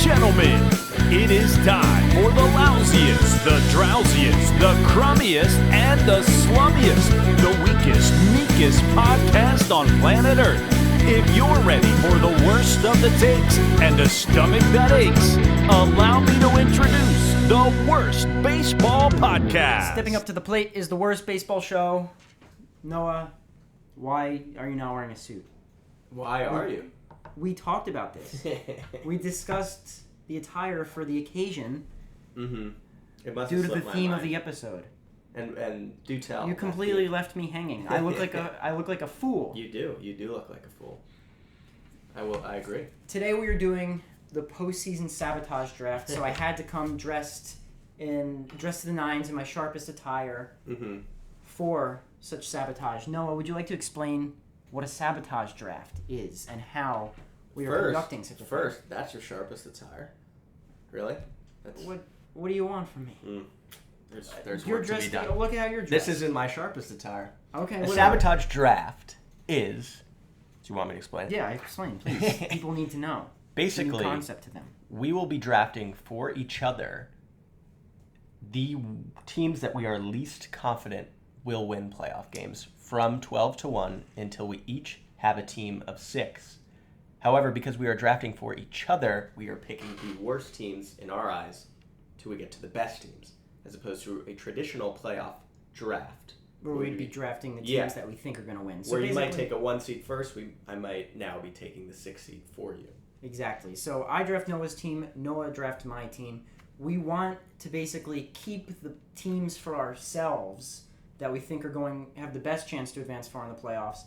gentlemen, it is time for the lousiest, the drowsiest, the crummiest, and the slummiest, the weakest, meekest podcast on planet Earth. If you're ready for the worst of the takes and a stomach that aches, allow me to introduce the Worst Baseball Podcast. Stepping up to the plate is the Worst Baseball Show. Noah, why are you not wearing a suit? Why are you? We talked about this. We discussed the attire for the occasion It must due have to the slipped my theme of mind. the episode. And do tell. You completely left me hanging. I look like a fool. You do look like a fool. I agree. Today we are doing the postseason sabotage draft, so I had to come dressed to the nines in my sharpest attire for such sabotage. Noah, would you like to explain what a sabotage draft is and how we are conducting such a First, that's your sharpest attire. Really? What do you want from me? There's You're work to be dressed. done. Look at how you're dressed. This isn't my sharpest attire. Okay. A whatever. sabotage draft is... Do you want me to explain? Yeah, explain, please. People need to know. Basically, It's a new concept to them. we will be drafting for each other the teams that we are least confident will win playoff games from 12-1 until we each have a team of 6. However, because we are drafting for each other, we are picking the worst teams in our eyes till we get to the best teams, as opposed to a traditional playoff draft. Where we'd be drafting the teams that we think are going to win. So where you might take a 1 seed first, I might now be taking the 6 seed for you. Exactly. So I draft Noah's team, Noah drafts my team. We want to basically keep the teams for ourselves that we think are have the best chance to advance far in the playoffs,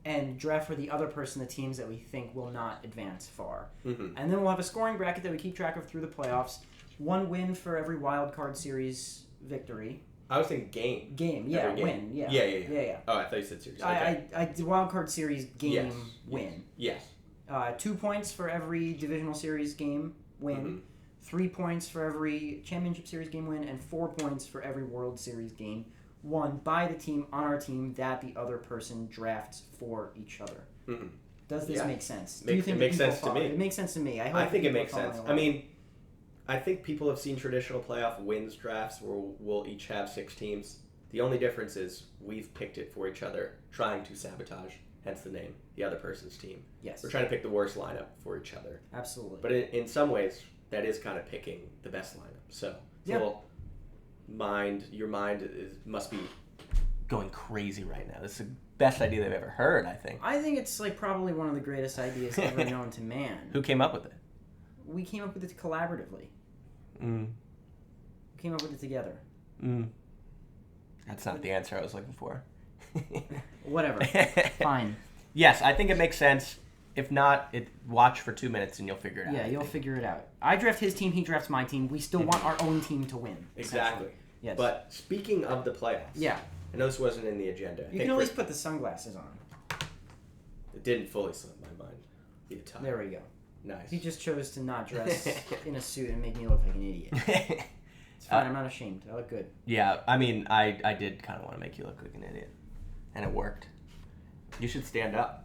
and draft for the other person the teams that we think will not advance far. And then we'll have a scoring bracket that we keep track of through the playoffs. 1 win for every wild card series victory. I was thinking game. Game, yeah, Every game. win, yeah. Yeah. Oh, I thought you said series. Okay. I wild card series game win. Yes. 2 points for every divisional series game win. 3 points for every championship series game win, and 4 points for every World Series game won by the team on our team that the other person drafts for each other. Does this make sense? Do you think it makes sense to me. It makes sense to me. I think it makes sense. I mean, I think people have seen traditional playoff wins drafts where we'll each have 6 teams. The only difference is we've picked it for each other, trying to sabotage, hence the name, the other person's team. Yes. We're trying to pick the worst lineup for each other. Absolutely. But in some ways, that is kind of picking the best lineup. So, your mind must be Going crazy right now. This is the best idea they've ever heard, I think. I think it's probably one of the greatest ideas ever known to man. Who came up with it? We came up with it collaboratively. We came up with it together. That's not the answer I was looking for. Whatever. Fine. Yes, I think it makes sense. If not, watch for 2 minutes and you'll figure it out. Yeah, you'll figure it out. I draft his team, he drafts my team. We still want our own team to win. Exactly. Yes. But speaking of the playoffs, I know this wasn't in the agenda. You can at least put the sunglasses on. It didn't fully slip my mind. The attire. There we go. Nice. He just chose to not dress in a suit and make me look like an idiot. It's fine, I'm not ashamed. I look good. Yeah, I mean, I did kind of want to make you look like an idiot. And it worked. You should stand up.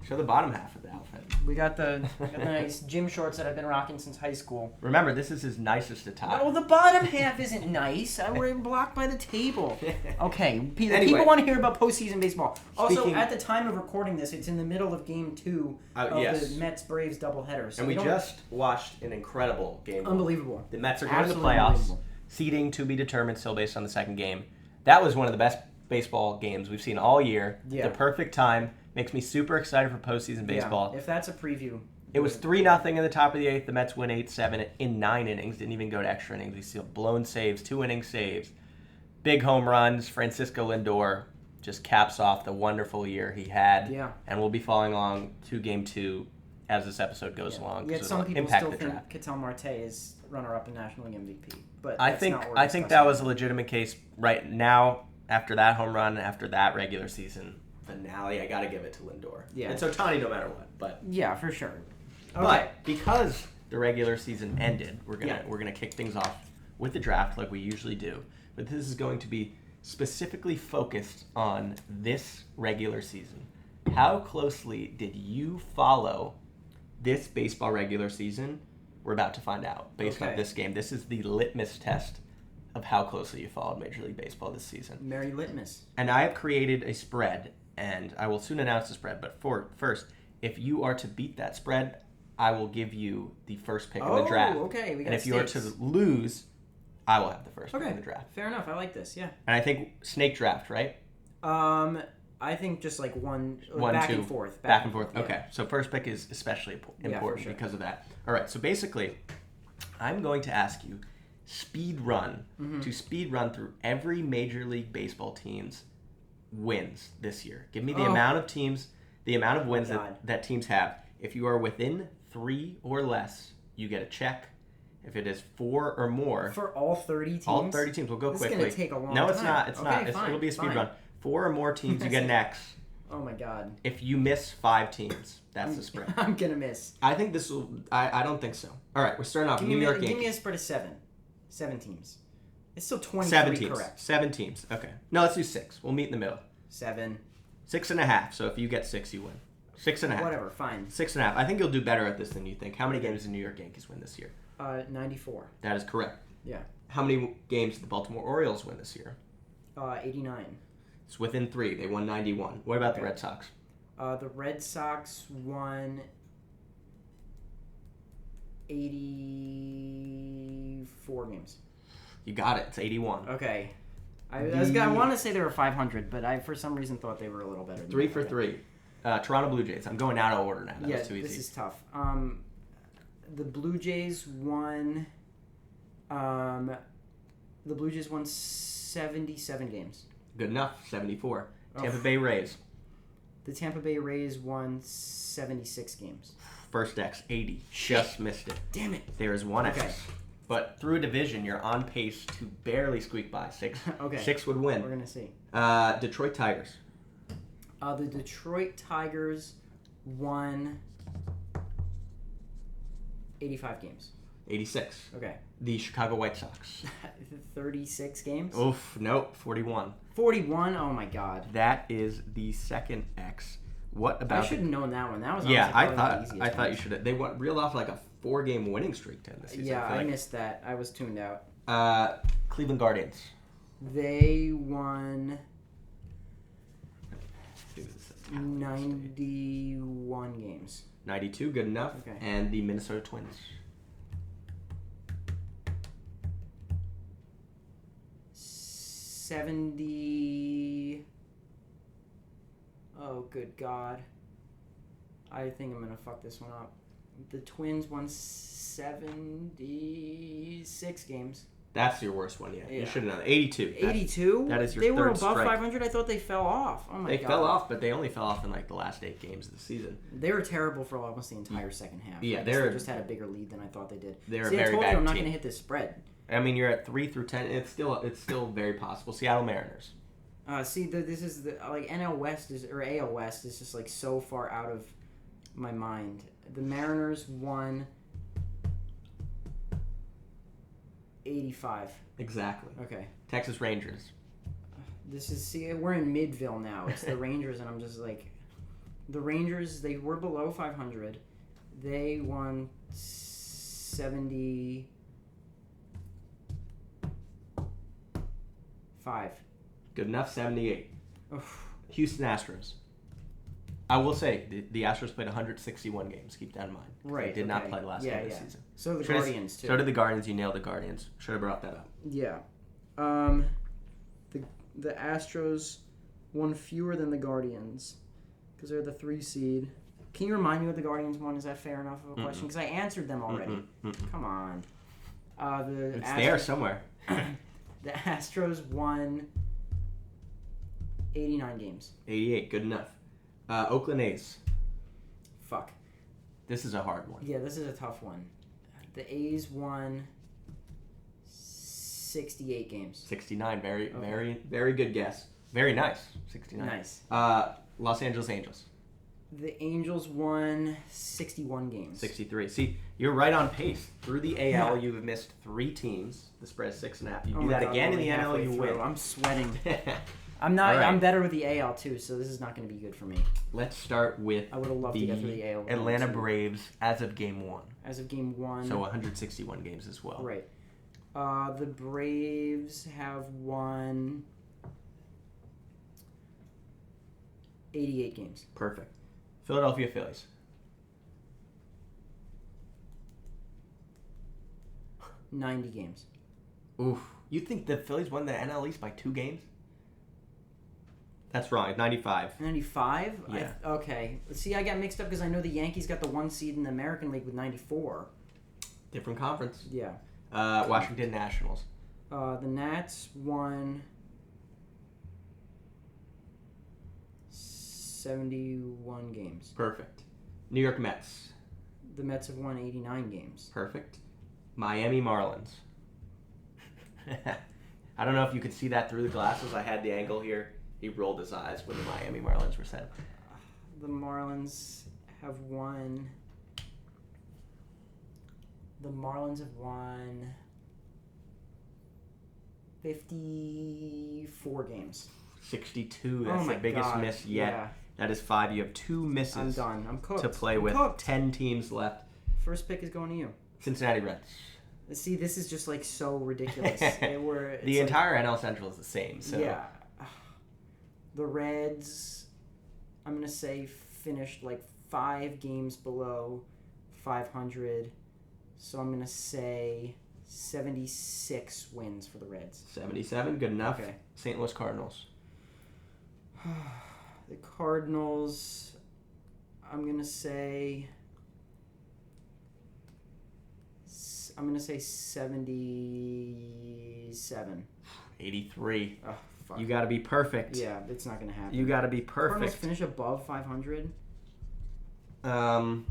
Show the bottom half of the outfit. We got the nice gym shorts that I've been rocking since high school. Remember, this is his nicest attire. No, the bottom half isn't nice. We're blocked by the table. Okay, people Anyway. want to hear about postseason baseball. Also, Speaking- at the time of recording this, it's in the middle of Game 2 of the Mets-Braves doubleheader. So and we just watched an incredible game. Unbelievable. The Mets are going to the Absolutely playoffs. unbelievable. Seeding to be determined still based on the second game. That was one of the best baseball games we've seen all year. Yeah. The perfect time. Makes me super excited for postseason baseball. Yeah, if that's a preview. It was 3-0 in the top of the 8th. The Mets win 8-7 in 9 innings. Didn't even go to extra innings. We still blown saves, 2-inning saves. Big home runs. Francisco Lindor just caps off the wonderful year he had. Yeah. And we'll be following along to Game 2 as this episode goes along. Yet because some it'll people impact still the think draft. Ketel Marte is runner-up in National League MVP. But I that's think not what we're I think that discussing. was a legitimate case right now after that home run, after that regular season finale. I got to give it to Lindor. Yeah. And so Tony, no matter what, but Yeah, for sure. Okay. but because the regular season ended, we're gonna kick things off with the draft like we usually do. But this is going to be specifically focused on this regular season. How closely did you follow this baseball regular season? We're about to find out based on this game. This is the litmus test of how closely you followed Major League Baseball this season. Merry Litmus. And I have created a spread, and I will soon announce the spread. But first, if you are to beat that spread, I will give you the first pick in the draft. Okay. We got and if you are to lose, I will have the first pick in the draft. Fair enough. I like this. Yeah. And I think snake draft, right? I think just like one back two, and forth. Back and forth. Yeah. Okay. So first pick is especially important because of that. All right. So basically, I'm going to ask you to speed run through every Major League Baseball team's wins this year. Give me the amount of wins that teams have. If you are within 3 or less, you get a check. If it is 4 or more, for all 30 teams, we'll go quickly. It's going to take a long time. No, it's not. It'll be a speed run. 4 or more teams, you get an X. Oh my god. If you miss 5 teams, that's the spread. I'm gonna miss. I think this will. I don't think so. All right, we're starting off. New York Yankees. Give me a spread of 7. 7 teams. It's still 23 7 teams. correct. 7 teams. Okay. No, let's do 6. We'll meet in the middle. 7. 6.5. So if you get 6, you win. 6.5. Whatever. Fine. 6.5. I think you'll do better at this than you think. How many games did New York Yankees win this year? 94. That is correct. Yeah. How many games did the Baltimore Orioles win this year? 89. It's within 3. They won 91. What about the Red Sox? The Red Sox won 84 games. You got it. It's 81. Okay. I want to say they were 500, but I for some reason thought they were a little better. 3 for 3. Toronto Blue Jays. I'm going out of order now. That was too easy. This is tough. The Blue Jays won. The Blue Jays won 77 games. Good enough. 74. Tampa Bay Rays. The Tampa Bay Rays won 76 games. First X, 80. Just missed it. Damn it. There is one X. But through a division, you're on pace to barely squeak by. 6. Okay. 6 would win. We're going to see. Detroit Tigers. The Detroit Tigers won 85 games. 86. Okay. The Chicago White Sox. 36 games? Oof, nope, 41. 41? Oh my god. That is the second X. What about? I should have known that one. That was I the thought you should have. They reeled off like a 4-game winning streak to end the season. Yeah, I missed that. I was tuned out. Cleveland Guardians. They won 91 games. 92, good enough. Okay. And the Minnesota Twins. 70. Oh, good God. I think I'm going to fuck this one up. The Twins won 76 games. That's your worst one yet. You should have known. 82. 82? That is your They third were above strike. 500? I thought they fell off. Oh, my God. They fell off, but they only fell off in like the last 8 games of the season. They were terrible for almost the entire second half. Yeah, they just had a bigger lead than I thought they did. They're See, a very I told bad you I'm not team. going to hit this spread. I mean, you're at 3 through 10. It's still very possible. Seattle Mariners. This is the NL West or AL West is just like so far out of my mind. The Mariners won 85. Exactly. Okay. Texas Rangers. We're in Midville now. It's the Rangers, and I'm just like, the Rangers. They were below 500. They won 75. Good enough. 78. Oof. Houston Astros. I will say the Astros played 161 games. Keep that in mind. Right. They did not play the last game of the season. So the Guardians too. So did the Guardians. You nailed the Guardians. Should have brought that up. Yeah. The Astros won fewer than the Guardians because they're the 3 seed. Can you remind me what the Guardians won? Is that fair enough of a question? Because I answered them already. Come on. It's there somewhere. The Astros won 89 games. 88. Good enough. Oakland A's. Fuck. This is a hard one. Yeah, this is a tough one. The A's won 68 games. 69. Very good guess. Very nice. 69. Nice. Los Angeles Angels. The Angels won 61 games. 63. See, you're right on pace. Through the AL, you have missed 3 teams. The spread is 6.5. You do that again in the NL, you win. I'm sweating. I'm not. All right. I'm better with the AL too, so this is not going to be good for me. Let's start with I would have loved to get through the AL. Atlanta Braves as of Game 1. As of Game 1. So 161 games as well. Right. The Braves have won 88 games. Perfect. Philadelphia Phillies. $90 games. Oof. You think the Phillies won the NL East by 2 games? That's wrong. 95. 95? Yeah. Okay. See, I got mixed up because I know the Yankees got the 1 seed in the American League with 94. Different conference. Yeah. Washington Nationals. The Nats won 71 games. Perfect. New York Mets. The Mets have won 89 games. Perfect. Miami Marlins. I don't know if you could see that through the glasses. I had the angle here. He rolled his eyes when the Miami Marlins were said. The Marlins have won... The Marlins have won 54 games. 62. That's the biggest God. miss yet. Yeah. That is 5. You have 2 misses. I'm done. I'm cooked. To play with. 10 teams left. First pick is going to you. Cincinnati Reds. See, this is just like so ridiculous. The entire NL Central is the same. So. Yeah. The Reds, I'm going to say, finished like 5 games below 500. So I'm going to say 76 wins for the Reds. 77, good enough. Okay. St. Louis Cardinals. The Cardinals, I'm going to say 77. 83. Oh, fuck. You got to be perfect. Yeah, it's not going to happen. You got to be Cardinals perfect. finish above 500. All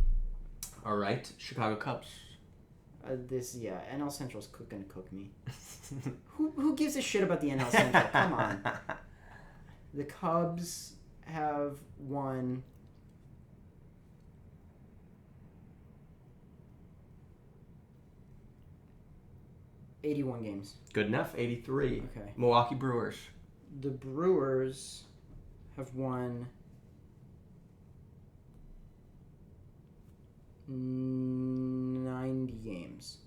right, Chicago Cubs. NL Central's gonna cook me. Who gives a shit about the NL Central? Come on. The Cubs have won 81 games. Good enough, 83. Okay. Milwaukee Brewers. The Brewers have won 90 games.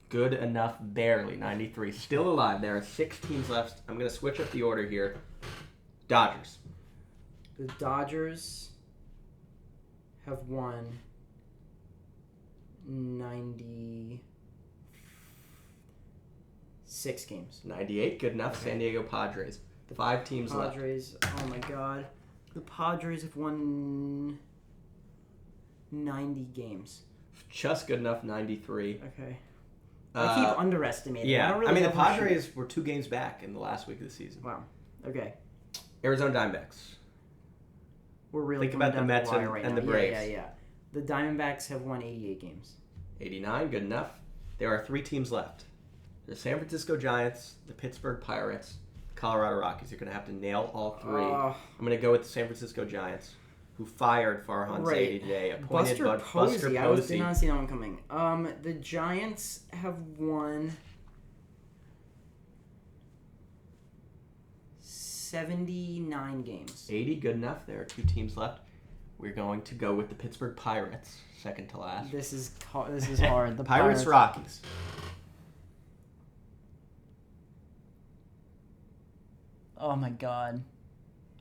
Good enough, barely, 93. Still alive. There are 6 teams left. I'm going to switch up the order here. Dodgers. The Dodgers have won 96 games. 98, good enough. Okay. San Diego Padres. 5 teams left. Padres, oh my god. The Padres have won 90 games. Just good enough, 93. Okay. I keep underestimating. Yeah, I, don't really the know who should- Padres were 2 games back in the last week of the season. Wow. Okay. Arizona Diamondbacks. We're really Think coming about the down to Mets wire and- right and now. the Braves. Yeah. The Diamondbacks have won 88 games. 89, good enough. There are 3 teams left. The San Francisco Giants, the Pittsburgh Pirates, Colorado Rockies. You're going to have to nail all 3. I'm going to go with the San Francisco Giants, who fired Farhan Zaidi today. Appointed Buster Posey. I did not see that one coming. The Giants have won 79 games. 80, good enough. There are 2 teams left. We're going to go with the Pittsburgh Pirates, second to last. This is hard. The Pirates Rockies. Oh my god.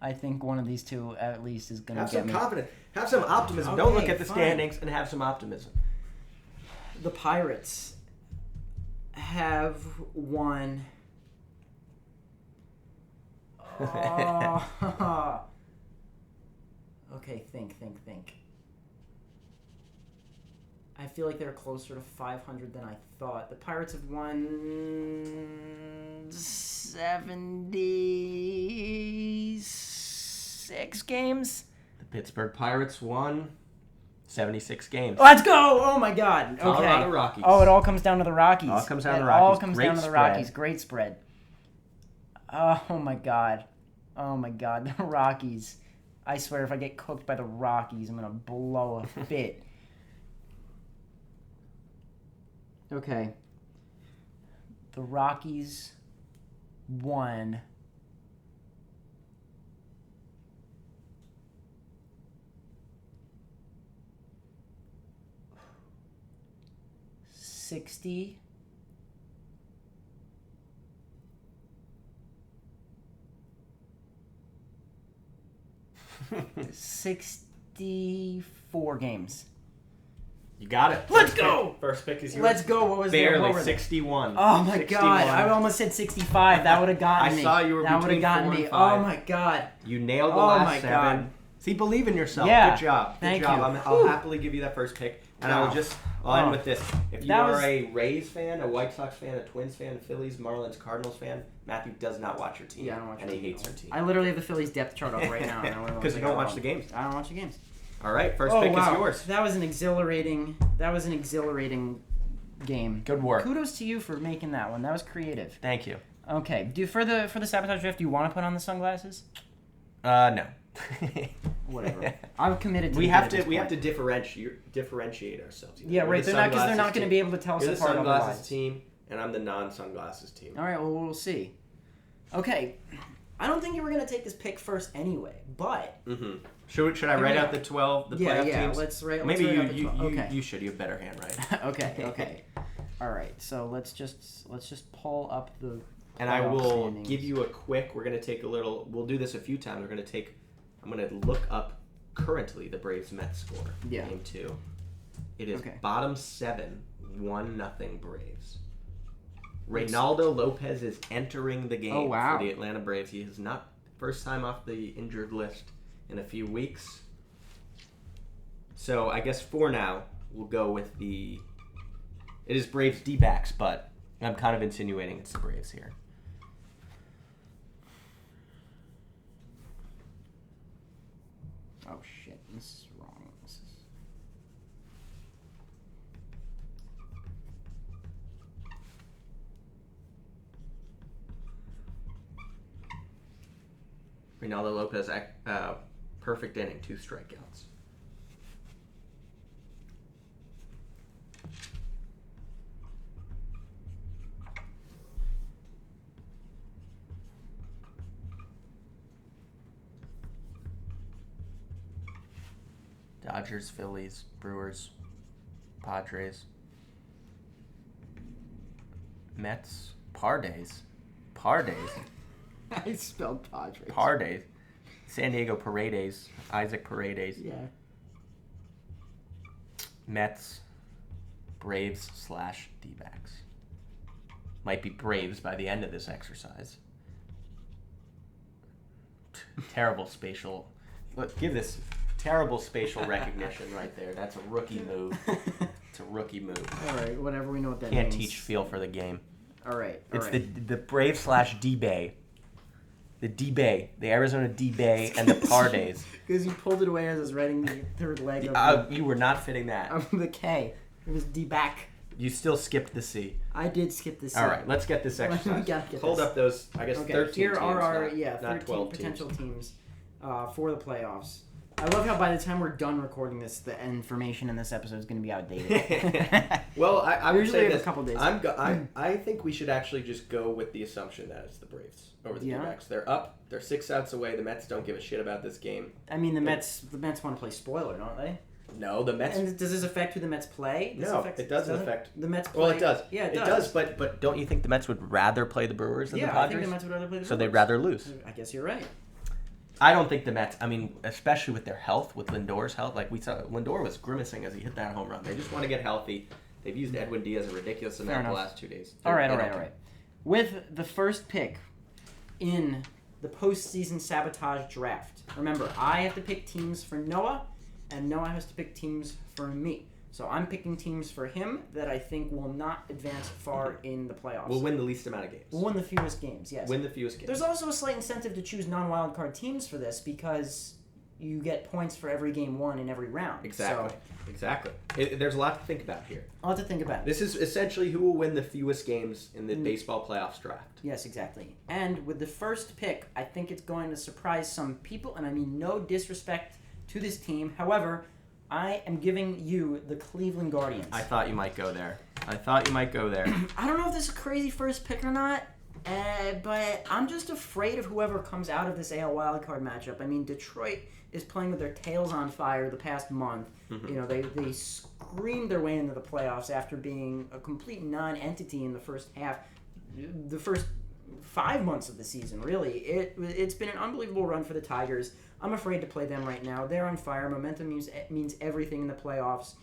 I think one of these two at least is going to Have get some me. confidence. Have some optimism. Okay, Don't look at the fine. standings and have some optimism. The Pirates have won. Oh. Okay, think. I feel like they're closer to 500 than I thought. The Pirates have won 76 games. The Pittsburgh Pirates won 76 games. Let's go! Oh my god. Okay. Colorado Rockies. Oh, it all comes down to the Rockies. All comes down to the It all Rockies. comes Great down to the spread. Rockies. Great spread. Oh my god. The Rockies. I swear if I get cooked by the Rockies, I'm going to blow a fit. Okay. The Rockies won 60. $64 games. You got it. Let's go! First pick is yours. Let's go. What was Barely. what were they? 61. Oh my 61. god! I almost said 65. That would have gotten I me. saw you were That would between have gotten 4 me. and 5. Oh my god! You nailed the Oh last my 7. God. See, believe in yourself. Yeah. Good job. Good Thank job. you. I'll happily give you that first pick. And I will just end with this. If you That are was- a Rays fan, a White Sox fan, a Twins fan, a Phillies, Marlins, Cardinals fan, Matthew does not watch your team. Yeah, I don't watch and your he team. hates your team. I literally have the Phillies depth chart up right now. Because you don't watch the games. I don't watch the games. All right, first pick is yours. That was an exhilarating. Game. Good work. Kudos to you for making that one. That was creative. Thank you. Okay. For the sabotage draft, do you want to put on the sunglasses? No. Whatever. I'm committed to. We have to differentiate ourselves. Yeah, right. They're not going to be able to tell us You're the apart sunglasses otherwise. team, and I'm the non-sunglasses team. All right. Well, we'll see. Okay. I don't think you were going to take this pick first anyway, but. Mm-hmm. Should I write out the 12, the playoff teams? Let's write. Maybe let's write out the 12. you Okay. you should. You have better handwriting. Okay. All right. So let's just pull up the. And I will standings. give you a quick. We're gonna take a little. We'll do this a few times. I'm gonna look up currently the Braves Mets score. Yeah. Game 2. It is Okay. bottom 7, 1-0 Braves. Reynaldo Lopez is entering the game wow. for the Atlanta Braves. He is not first time off the injured list in a few weeks. So I guess for now we'll go with it is Braves D-backs, but I'm kind of insinuating it's the Braves here. Oh shit! This is wrong. Reynaldo Lopez, perfect inning, 2 strikeouts. Dodgers, Phillies, Brewers, Padres, Mets, Pardays. I spelled Padres. Pardays. San Diego Paredes, Isaac Paredes. Yeah. Mets, Braves / D-backs. Might be Braves by the end of this exercise. Terrible spatial. Look, give this terrible spatial recognition right there. That's a rookie move. It's a rookie move. All right. Whatever. We know what that Can't means. teach feel for the game. All right. It's the Braves / D-Bay. The D-Bay. The Arizona D-Bay and the Pardays. Because you pulled it away as I was writing the third leg of You were not fitting that. the K. It was D-back. You still skipped the C. I did skip the C. All right, let's get this We exercise. gotta get Hold this. up those, I guess, Okay, 13 here teams, are our not 13 12 potential teams. teams for the playoffs. I love how by the time we're done recording this, the information in this episode is going to be outdated. Well, I would usually say have a this. couple days. I think we should actually just go with the assumption that it's the Braves over the D-backs. They're up. They're 6 outs away. The Mets don't give a shit about this game. I mean, the Mets want to play spoiler, don't they? No, the Mets. And does this affect who the Mets play? It doesn't affect the Mets. Play? Well, it does. Yeah, it does. But Don't you think the Mets would rather play the Brewers than the yeah, Padres? I think the Mets would rather play the So they'd Brewers. rather lose. I guess you're right. I don't think the Mets, I mean, especially with their health, with Lindor's health, like we saw, Lindor was grimacing as he hit that home run. they just want to get healthy. They've used Edwin Diaz a ridiculous amount the enough. last 2 days. All right. With the first pick in the postseason sabotage draft, remember, I have to pick teams for Noah, and Noah has to pick teams for me. So I'm picking teams for him that I think will not advance far in the playoffs. We'll win the least amount of games. We'll win the fewest games, yes. Win the fewest games. There's also a slight incentive to choose non-wild card teams for this because you get points for every game won in every round. Exactly. So, Exactly. There's a lot to think about here. I'll have to think about it. This is essentially who will win the fewest games in the baseball playoffs draft. Yes, exactly. And with the first pick, I think it's going to surprise some people, and I mean no disrespect to this team. However, I am giving you the Cleveland Guardians. I thought you might go there. I don't know if this is a crazy first pick or not, But I'm just afraid of whoever comes out of this AL wildcard matchup. I mean, Detroit is playing with their tails on fire the past month. Mm-hmm. They screamed their way into the playoffs after being a complete non-entity in the first half. The first 5 months of the season, really. It's been an unbelievable run for the Tigers. I'm afraid to play them right now. They're on fire. Momentum means everything in the playoffs.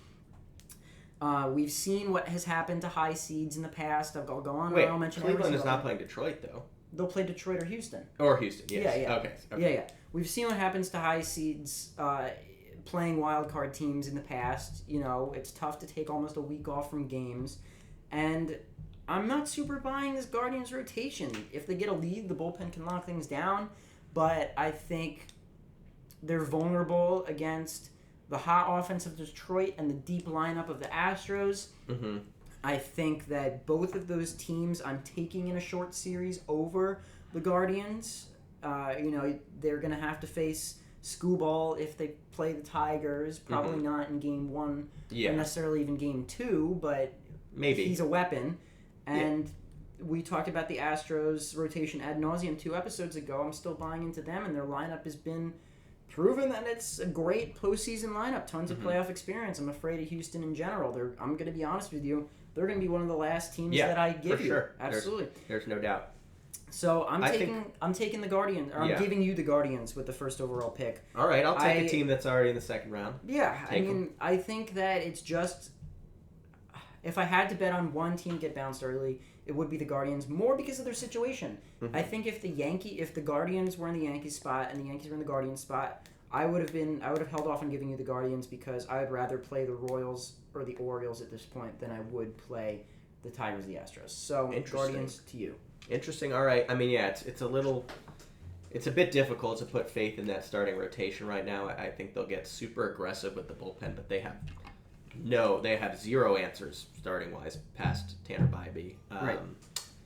We've seen what has happened to high seeds in the past. I'll go on and I'll mention Cleveland is not playing Detroit, though. They'll play Detroit or Houston. Or Houston, yes. Yeah. Okay. Yeah. We've seen what happens to high seeds playing wild card teams in the past. It's tough to take almost a week off from games. And I'm not super buying this Guardians rotation. If they get a lead, the bullpen can lock things down. But I think they're vulnerable against the hot offense of Detroit and the deep lineup of the Astros. Mm-hmm. I think that both of those teams I'm taking in a short series over the Guardians. They're going to have to face Skubal if they play the Tigers. Probably not in Game 1 or necessarily even Game 2, but maybe he's a weapon. And we talked about the Astros rotation ad nauseum 2 episodes ago. I'm still buying into them, and their lineup has been proven that it's a great postseason lineup. Tons of playoff experience. I'm afraid of Houston in general. I'm going to be honest with you. They're going to be one of the last teams that I give you. Sure. Absolutely. There's no doubt. So I'm taking the Guardians. Or I'm giving you the Guardians with the first overall pick. All right, I'll take a team that's already in the second round. Yeah, I think that it's just, if I had to bet on one team to get bounced early, it would be the Guardians, more because of their situation. Mm-hmm. I think if the Guardians were in the Yankees spot and the Yankees were in the Guardians spot, I would have held off on giving you the Guardians because I would rather play the Royals or the Orioles at this point than I would play the Tigers, the Astros. So Guardians to you. Interesting. All right. I mean, it's a bit difficult to put faith in that starting rotation right now. I think they'll get super aggressive with the bullpen, but they have zero answers starting wise past Tanner Bybee. Right.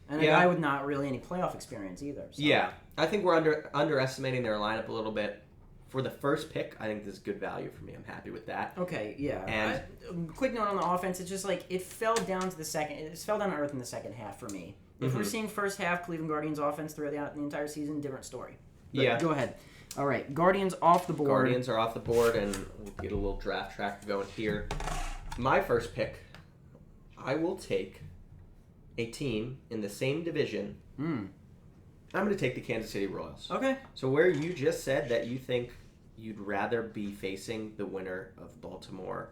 And a guy with not really any playoff experience either. So. Yeah. I think we're underestimating their lineup a little bit. For the first pick, I think this is good value for me. I'm happy with that. Okay, yeah. And quick note on the offense, it's just like it fell down to earth in the second half for me. If we're seeing first half Cleveland Guardians offense throughout the entire season, different story. But go ahead. All right, Guardians off the board. Guardians are off the board, and we'll get a little draft track going here. My first pick, I will take a team in the same division. I'm going to take the Kansas City Royals. Okay. So where you just said that you think you'd rather be facing the winner of Baltimore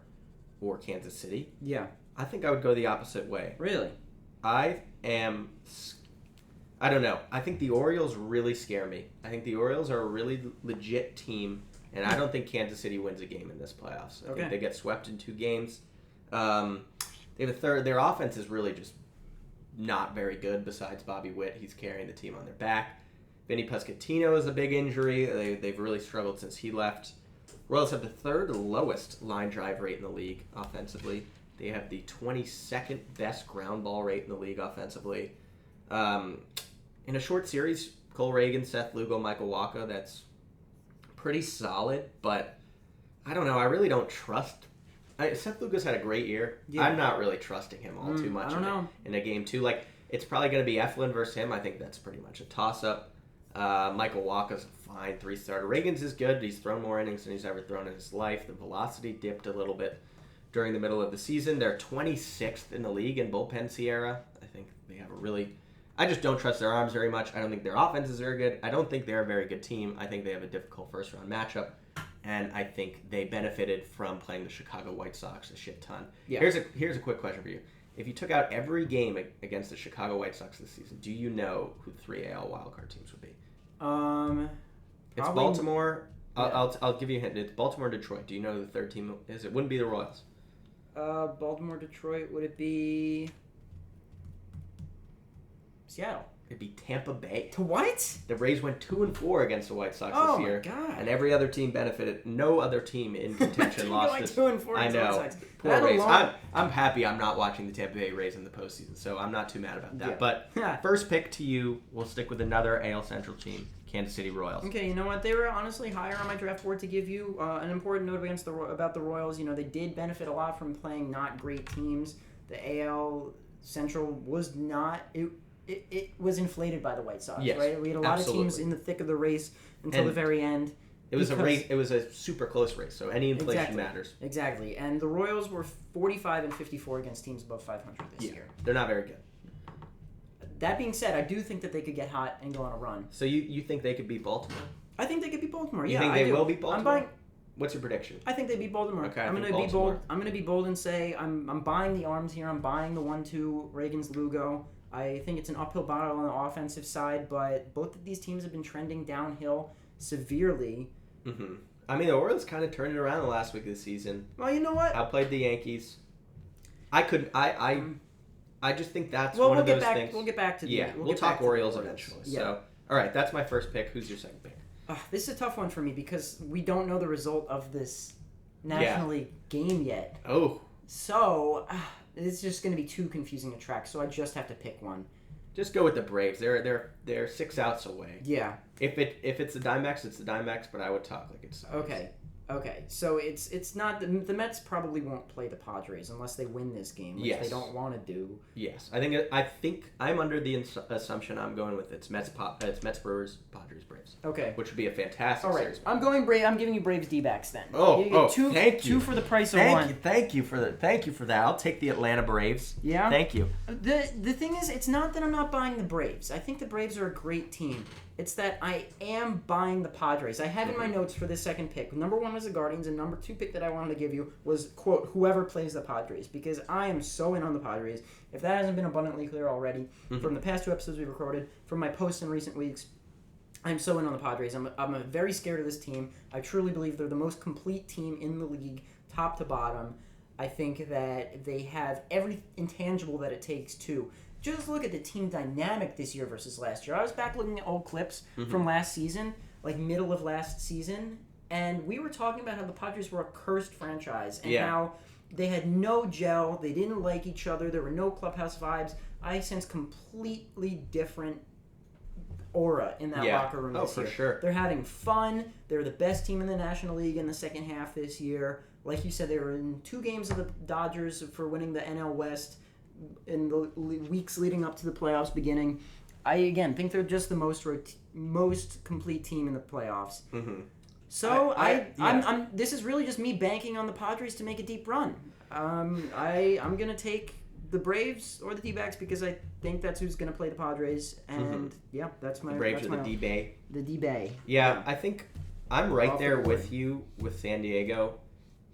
or Kansas City. Yeah. I think I would go the opposite way. Really? I don't know. I think the Orioles really scare me. I think the Orioles are a really legit team, and I don't think Kansas City wins a game in this playoffs. I think they get swept in 2 games. They have their offense is really just not very good besides Bobby Witt. He's carrying the team on their back. Vinny Pasquantino is a big injury. They've really struggled since he left. Royals have the 3rd lowest line drive rate in the league offensively. They have the 22nd best ground ball rate in the league offensively. In a short series, Cole Reagan, Seth Lugo, Michael Wacha, that's pretty solid, but I don't know. I really don't trust. Seth Lugo's had a great year. Yeah. I'm not really trusting him all too much in a game 2. Like, it's probably going to be Eflin versus him. I think that's pretty much a toss-up. Michael Wacha's a fine 3-starter. Reagan's is good. He's thrown more innings than he's ever thrown in his life. The velocity dipped a little bit during the middle of the season. They're 26th in the league in bullpen Sierra. I think they have I just don't trust their arms very much. I don't think their offense is very good. I don't think they're a very good team. I think they have a difficult first-round matchup, and I think they benefited from playing the Chicago White Sox a shit ton. Yeah. Here's a quick question for you. If you took out every game against the Chicago White Sox this season, do you know who the 3 AL wildcard teams would be? It's Baltimore. Yeah. I'll give you a hint. It's Baltimore and Detroit. Do you know who the 3rd team is? It wouldn't be the Royals. Baltimore, Detroit. Would it be Seattle? It'd be Tampa Bay. To what? The Rays went 2-4 against the White Sox this year. Oh my god! And every other team benefited. No other team in contention lost this. 2-4 I know. White Sox. Poor Rays. I'm happy I'm not watching the Tampa Bay Rays in the postseason, so I'm not too mad about that. Yeah. But first pick to you, we'll stick with another AL Central team, Kansas City Royals. Okay, you know what? They were honestly higher on my draft board to give you an important note about the Royals. You know, they did benefit a lot from playing not great teams. The AL Central was not. it was inflated by the White Sox, Yes, right? We had a lot absolutely. of teams in the thick of the race until the very end. It was a race. It was a super close race, so any inflation matters. Exactly. And the Royals were 45-54 against teams above 500 this year. They're not very good. That being said, I do think that they could get hot and go on a run. So you think they could beat Baltimore? I think they could beat Baltimore. You Yeah, think I they do. will beat Baltimore? I'm buying. What's your prediction? I think they beat Baltimore. Okay, I'm I think gonna be bold. Baltimore. I'm gonna be bold and say I'm buying the arms here. I'm buying the 1-2 Reagan's Lugo. I think it's an uphill battle on the offensive side, but both of these teams have been trending downhill severely. Mm-hmm. I mean, the Orioles kind of turned it around the last week of the season. Well, you know what? Outplayed the Yankees. I just think that's Well, one we'll of get those back. things. We'll get back to the. Yeah, we'll get talk back to the Orioles eventually. Yeah. So, all right, that's my first pick. Who's your second pick? This is a tough one for me because we don't know the result of this National League game yet. Oh, So it's just going to be too confusing to track. So I just have to pick one. just go with the Braves. They're 6 outs away. Yeah. If it's the Diamondbacks, it's the Diamondbacks. But I would talk like it's Okay. So it's not the Mets probably won't play the Padres unless they win this game, which Yes. they don't want to do. Yes, I think I'm under the assumption I'm going with it's Mets Brewers Padres Braves. Okay. Which would be a fantastic All right. series. I'm going Brave. I'm giving you Braves D-backs then. Oh, You get thank you. Two for the price of one. Thank you for that. I'll take the Atlanta Braves. Yeah? Thank you. The thing is, it's not that I'm not buying the Braves. I think the Braves are a great team. It's that I am buying the Padres. I have in my notes for this second pick. Number 1 was the Guardians, and number 2 pick that I wanted to give you was, quote, whoever plays the Padres, because I am so in on the Padres. If that hasn't been abundantly clear already, from the past 2 episodes we recorded, from my posts in recent weeks, I'm so in on the Padres. I'm very scared of this team. I truly believe they're the most complete team in the league, top to bottom. I think that they have every intangible that it takes to. Just look at the team dynamic this year versus last year. I was back looking at old clips from last season, like middle of last season, and we were talking about how the Padres were a cursed franchise and how they had no gel, they didn't like each other, there were no clubhouse vibes. I sense completely different aura in that locker room this year. For sure. They're having fun. They're the best team in the National League in the second half this year. Like you said, they were in 2 games of the Dodgers for winning the NL West in the weeks leading up to the playoffs beginning. I, again, think they're just the most complete team in the playoffs. Mm-hmm. So, this is really just me banking on the Padres to make a deep run. I'm going to take the Braves or the D-backs because I think that's who's going to play the Padres. And, that's my... The Braves that's or the D-Bay. The D-Bay. Yeah, I think I'm right there with you with San Diego.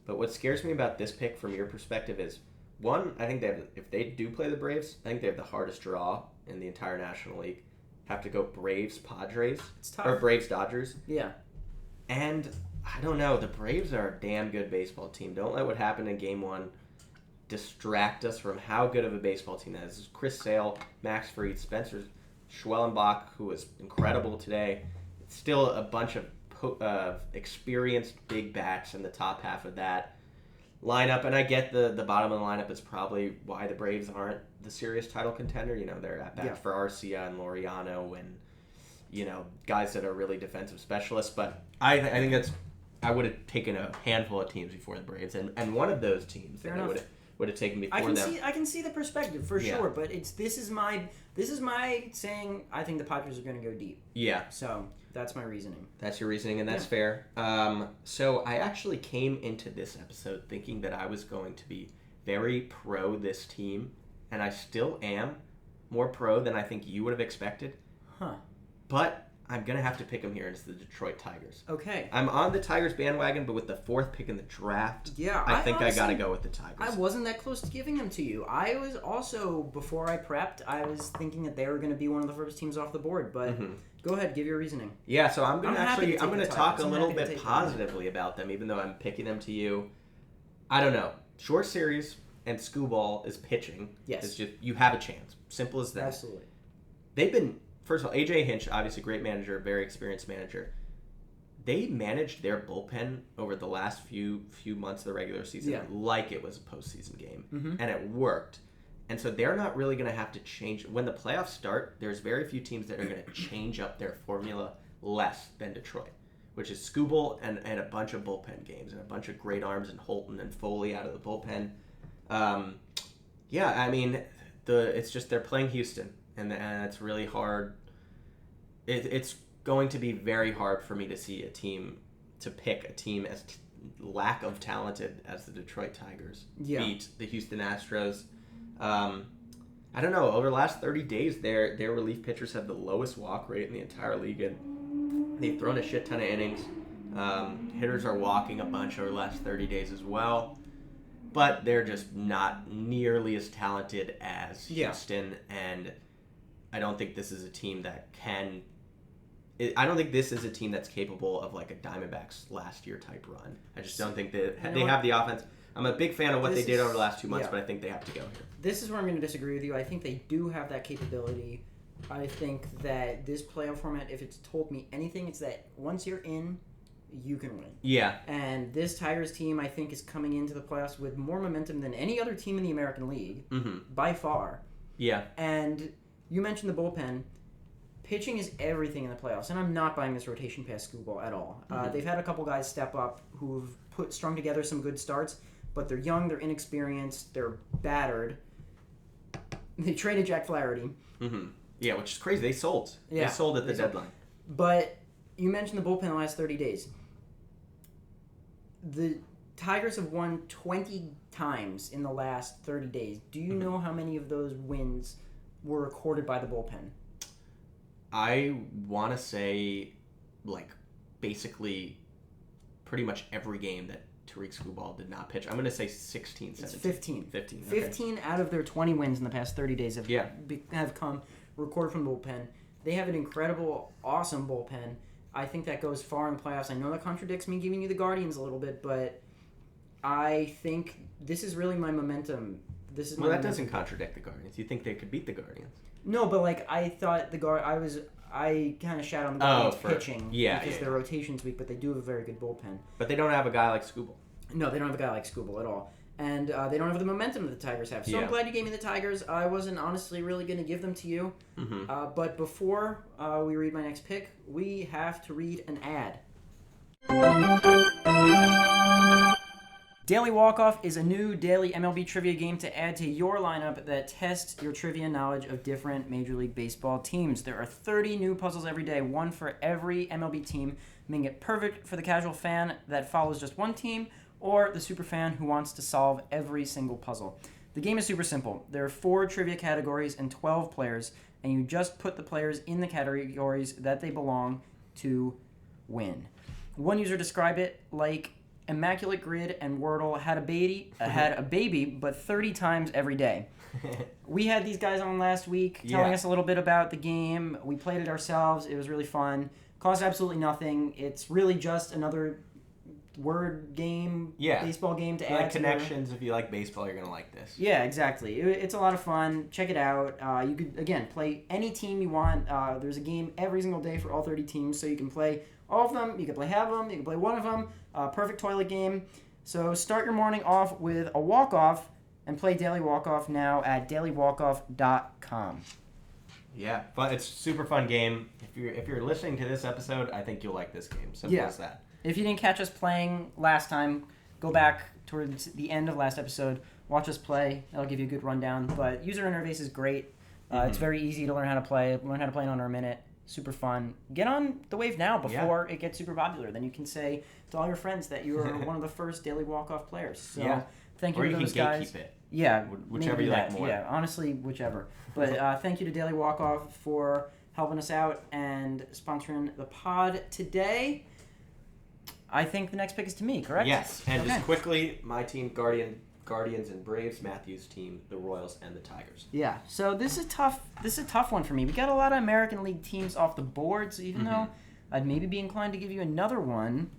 But what scares me about this pick from your perspective is, one, I think if they do play the Braves, I think they have the hardest draw in the entire National League. Have to go Braves, Padres, or Braves, Dodgers. Yeah. And I don't know, the Braves are a damn good baseball team. Don't let what happened in Game 1 distract us from how good of a baseball team that is. This is Chris Sale, Max Fried, Spencer Schwellenbach, who was incredible today. It's still a bunch of experienced big bats in the top half of that lineup, and I get the bottom of the lineup is probably why the Braves aren't the serious title contender. You know, they're at bat for Arcia and Laureano and, you know, guys that are really defensive specialists. But I think that's, I would have taken a handful of teams before the Braves, and one of those teams that I would have taken before them. I can see the perspective for sure, but this is my saying I think the Padres are going to go deep. Yeah. So that's my reasoning. That's your reasoning, and that's fair. So I actually came into this episode thinking that I was going to be very pro this team, and I still am more pro than I think you would have expected. Huh. But I'm going to have to pick them here. It's the Detroit Tigers. Okay. I'm on the Tigers bandwagon, but with the 4th pick in the draft, I think I got to go with the Tigers. I wasn't that close to giving them to you. I was also, before I prepped, I was thinking that they were going to be one of the first teams off the board, but go ahead, give your reasoning. Yeah, so I'm going to talk a little bit positively positively about them, even though I'm picking them to you. I don't know. Short series and Skubal is pitching. Yes. It's just, you have a chance. Simple as that. Absolutely. They've been, first of all, A.J. Hinch, obviously a great manager, very experienced manager. They managed their bullpen over the last few months of the regular season like it was a postseason game, and it worked. And so they're not really going to have to change. When the playoffs start, there's very few teams that are going to change up their formula less than Detroit, which is Skubal and a bunch of bullpen games and a bunch of great arms and Holton and Foley out of the bullpen. I mean, it's just they're playing Houston. and it's really hard. It's going to be very hard for me to see to pick a team as lack of talented as the Detroit Tigers beat the Houston Astros. I don't know. Over the last 30 days, their relief pitchers have the lowest walk rate in the entire league, and they've thrown a shit ton of innings. Hitters are walking a bunch over the last 30 days as well, but they're just not nearly as talented as Houston, and I don't think this is a team that can... I don't think this is a team that's capable of like a Diamondbacks last year type run. I just don't think they have the offense. I'm a big fan of what they did over the last 2 months, but I think they have to go here. This is where I'm going to disagree with you. I think they do have that capability. I think that this playoff format, if it's told me anything, it's that once you're in, you can win. Yeah. And this Tigers team, I think, is coming into the playoffs with more momentum than any other team in the American League, by far. Yeah. And you mentioned the bullpen. Pitching is everything in the playoffs, and I'm not buying this rotation past Skubal at all. They've had a couple guys step up who've strung together some good starts, but they're young, they're inexperienced, they're battered. They traded Jack Flaherty. Yeah, which is crazy. They sold. Yeah, they sold at the deadline. But you mentioned the bullpen the last 30 days. The Tigers have won 20 times in the last 30 days. Do you know how many of those wins were recorded by the bullpen? I want to say, like, basically pretty much every game that Tariq Skubal did not pitch. I'm going to say 16, 17. It's 15. 15. 15 out of their 20 wins in the past 30 days have come recorded from the bullpen. They have an incredible, awesome bullpen. I think that goes far in the playoffs. I know that contradicts me giving you the Guardians a little bit, but I think this is really my momentum. That doesn't contradict the Guardians. You think they could beat the Guardians? No, but like I thought I kind of shat on the Guardians pitching because their rotation's weak, but they do have a very good bullpen. But they don't have a guy like Skubal. No, they don't have a guy like Skubal at all. And they don't have the momentum that the Tigers have. So I'm glad you gave me the Tigers. I wasn't honestly really going to give them to you. But before we read my next pick, we have to read an ad. Daily Walk-Off is a new daily MLB trivia game to add to your lineup that tests your trivia knowledge of different Major League Baseball teams. There are 30 new puzzles every day, one for every MLB team, making it perfect for the casual fan that follows just one team or the super fan who wants to solve every single puzzle. The game is super simple. There are 4 trivia categories and 12 players, and you just put the players in the categories that they belong to win. One user described it like Immaculate Grid and Wordle had a baby, but 30 times every day. We had these guys on last week telling us a little bit about the game. We played it ourselves. It was really fun. Cost absolutely nothing. It's really just another word game, baseball game to add like connections. If you like baseball, you're going to like this. Yeah, exactly. It's a lot of fun. Check it out. You could, again, play any team you want. There's a game every single day for all 30 teams, so you can play all of them. You can play half of them. You can play one of them. Perfect toilet game. So start your morning off with a walk-off and play Daily Walk-Off now at dailywalkoff.com. Yeah, but it's a super fun game. If you're listening to this episode, I think you'll like this game. Simple as that. If you didn't catch us playing last time, go back towards the end of last episode. Watch us play. That'll give you a good rundown. But user interface is great. It's very easy to learn how to play. Learn how to play in under a minute. Super fun. Get on the wave now before it gets super popular. Then you can say to all your friends that you are one of the first Daily Walk-Off players. So thank you to those guys. Or you can gatekeep it. Yeah. Whichever you like more. Yeah, honestly, whichever. But thank you to Daily Walk-Off for helping us out and sponsoring the pod today. I think the next pick is to me, correct? Yes. And just quickly, my team, Guardians and Braves, Matthew's team, the Royals and the Tigers. Yeah. So this is a tough one for me. We got a lot of American League teams off the board, so even though I'd maybe be inclined to give you another one.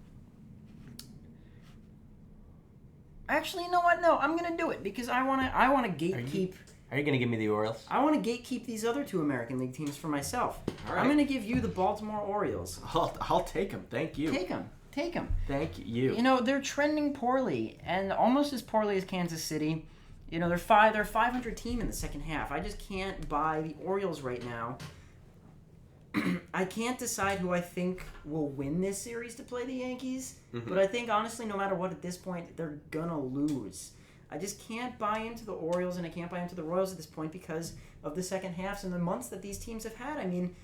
Actually, you know what? No, I'm gonna do it because I wanna gatekeep. Are you gonna give me the Orioles? I want to gatekeep these other 2 American League teams for myself. All right. I'm gonna give you the Baltimore Orioles. I'll take them. Thank you. Take them. Thank you. You know, they're trending poorly, and almost as poorly as Kansas City. You know, they're a 500 team in the second half. I just can't buy the Orioles right now. I can't decide who I think will win this series to play the Yankees, but I think, honestly, no matter what, at this point, they're gonna lose. I just can't buy into the Orioles and I can't buy into the Royals at this point because of the second halves and the months that these teams have had. I mean,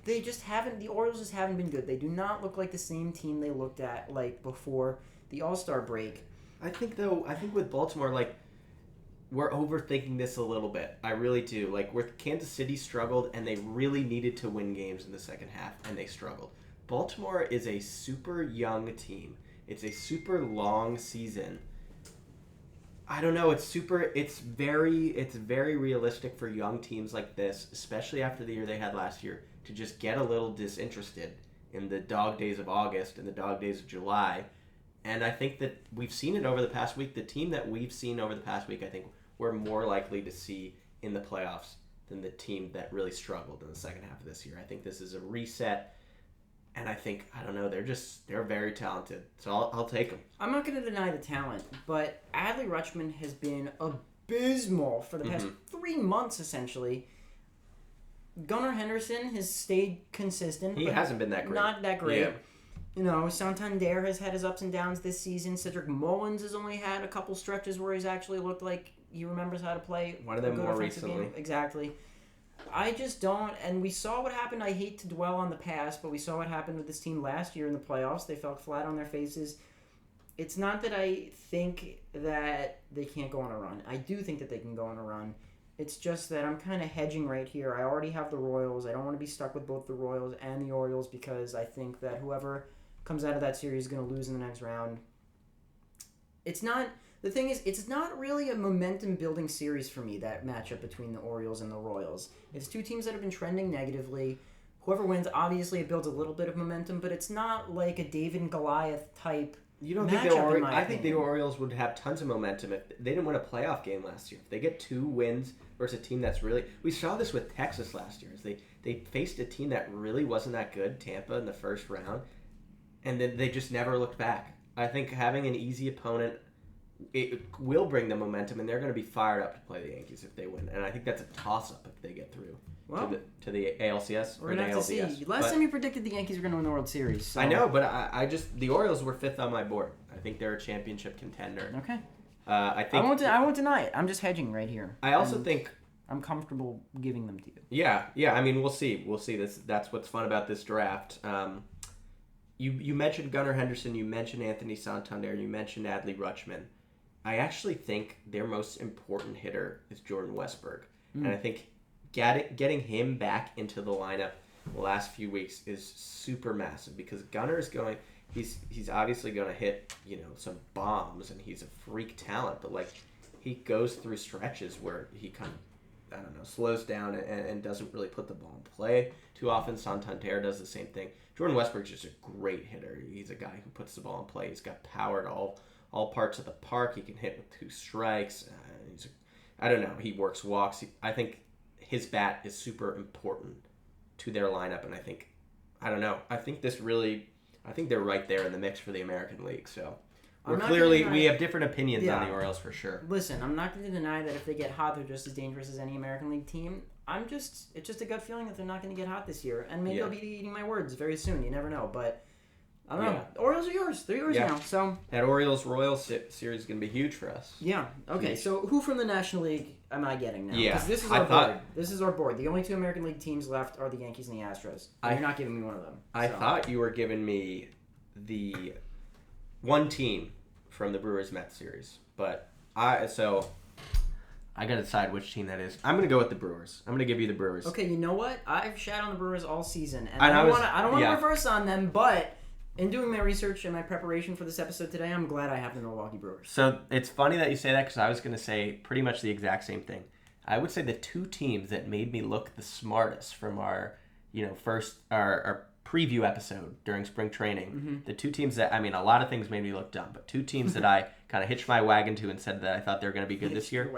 the Orioles just haven't been good. They do not look like the same team they looked at like before the All-Star break. I think with Baltimore, like, we're overthinking this a little bit. I really do. Like, where Kansas City struggled and they really needed to win games in the second half and they struggled. Baltimore is a super young team. It's a super long season. I don't know. It's very realistic for young teams like this, especially after the year they had last year, to just get a little disinterested in the dog days of August and the dog days of July. And I think that we've seen it over the past week. The team that we've seen over the past week, I think we're more likely to see in the playoffs than the team that really struggled in the second half of this year. I think this is a reset. And I think, I don't know, they're very talented. So I'll take them. I'm not going to deny the talent, but Adley Rutschman has been abysmal for the past 3 months, essentially. Gunnar Henderson has stayed consistent. He hasn't been that great. Not that great. Yeah. You know, Santander has had his ups and downs this season. Cedric Mullins has only had a couple stretches where he's actually looked like he remembers how to play. One of them more recently. Game. Exactly. I just don't, and we saw what happened. I hate to dwell on the past, but we saw what happened with this team last year in the playoffs. They fell flat on their faces. It's not that I think that they can't go on a run. I do think that they can go on a run. It's just that I'm kind of hedging right here. I already have the Royals. I don't want to be stuck with both the Royals and the Orioles because I think that whoever comes out of that series is going to lose in the next round. The thing is, it's not really a momentum-building series for me, that matchup between the Orioles and the Royals. It's two teams that have been trending negatively. Whoever wins, obviously, it builds a little bit of momentum, but it's not like a David and Goliath type You don't think I think the Orioles would have tons of momentum if they didn't win a playoff game last year. If they get 2 wins versus a team that's really... We saw this with Texas last year. They faced a team that really wasn't that good, Tampa, in the first round, and then they just never looked back. I think having an easy opponent, it will bring the momentum, and they're going to be fired up to play the Yankees if they win. And I think that's a toss-up if they get through to the ALCS or the ALDS. We're going to have to see. Last time you predicted the Yankees were going to win the World Series. So. I know, but I just... The Orioles were 5th on my board. I think they're a championship contender. Okay. I won't deny it. I'm just hedging right here. I also think... I'm comfortable giving them to you. Yeah. I mean, we'll see. That's what's fun about this draft. You mentioned Gunnar Henderson, you mentioned Anthony Santander, you mentioned Adley Rutschman. I actually think their most important hitter is Jordan Westburg. And I think getting him back into the lineup the last few weeks is super massive because Gunnar is going... He's obviously going to hit, some bombs, and he's a freak talent, but, he goes through stretches where he kind of, slows down and doesn't really put the ball in play too often. Santander does the same thing. Jordan Westbrook's just a great hitter. He's a guy who puts the ball in play. He's got power to all parts of the park. He can hit with 2 strikes. He works walks. I think his bat is super important to their lineup, and I think they're right there in the mix for the American League. So we have different opinions on the Orioles for sure. Listen, I'm not going to deny that if they get hot, they're just as dangerous as any American League team. It's just a gut feeling that they're not going to get hot this year, and maybe I'll be eating my words very soon. You never know, but I don't know. The Orioles are yours. They're yours now. So that Orioles-Royals series is going to be huge for us. Yeah. Okay. Huge. So who from the National League am I getting now? Yeah. This is our board. This is our board. The only 2 American League teams left are the Yankees and the Astros. You're not giving me one of them. I thought you were giving me the one team from the Brewers-Mets series, but I got to decide which team that is. I'm going to go with the Brewers. I'm going to give you the Brewers. Okay, you know what? I've shat on the Brewers all season, and I don't want to reverse on them, but in doing my research and my preparation for this episode today, I'm glad I have the Milwaukee Brewers. So it's funny that you say that because I was going to say pretty much the exact same thing. I would say the 2 teams that made me look the smartest from our preview episode during spring training, the 2 teams that, a lot of things made me look dumb, but 2 teams that I kind of hitched my wagon to and said that I thought they were going to be good this year.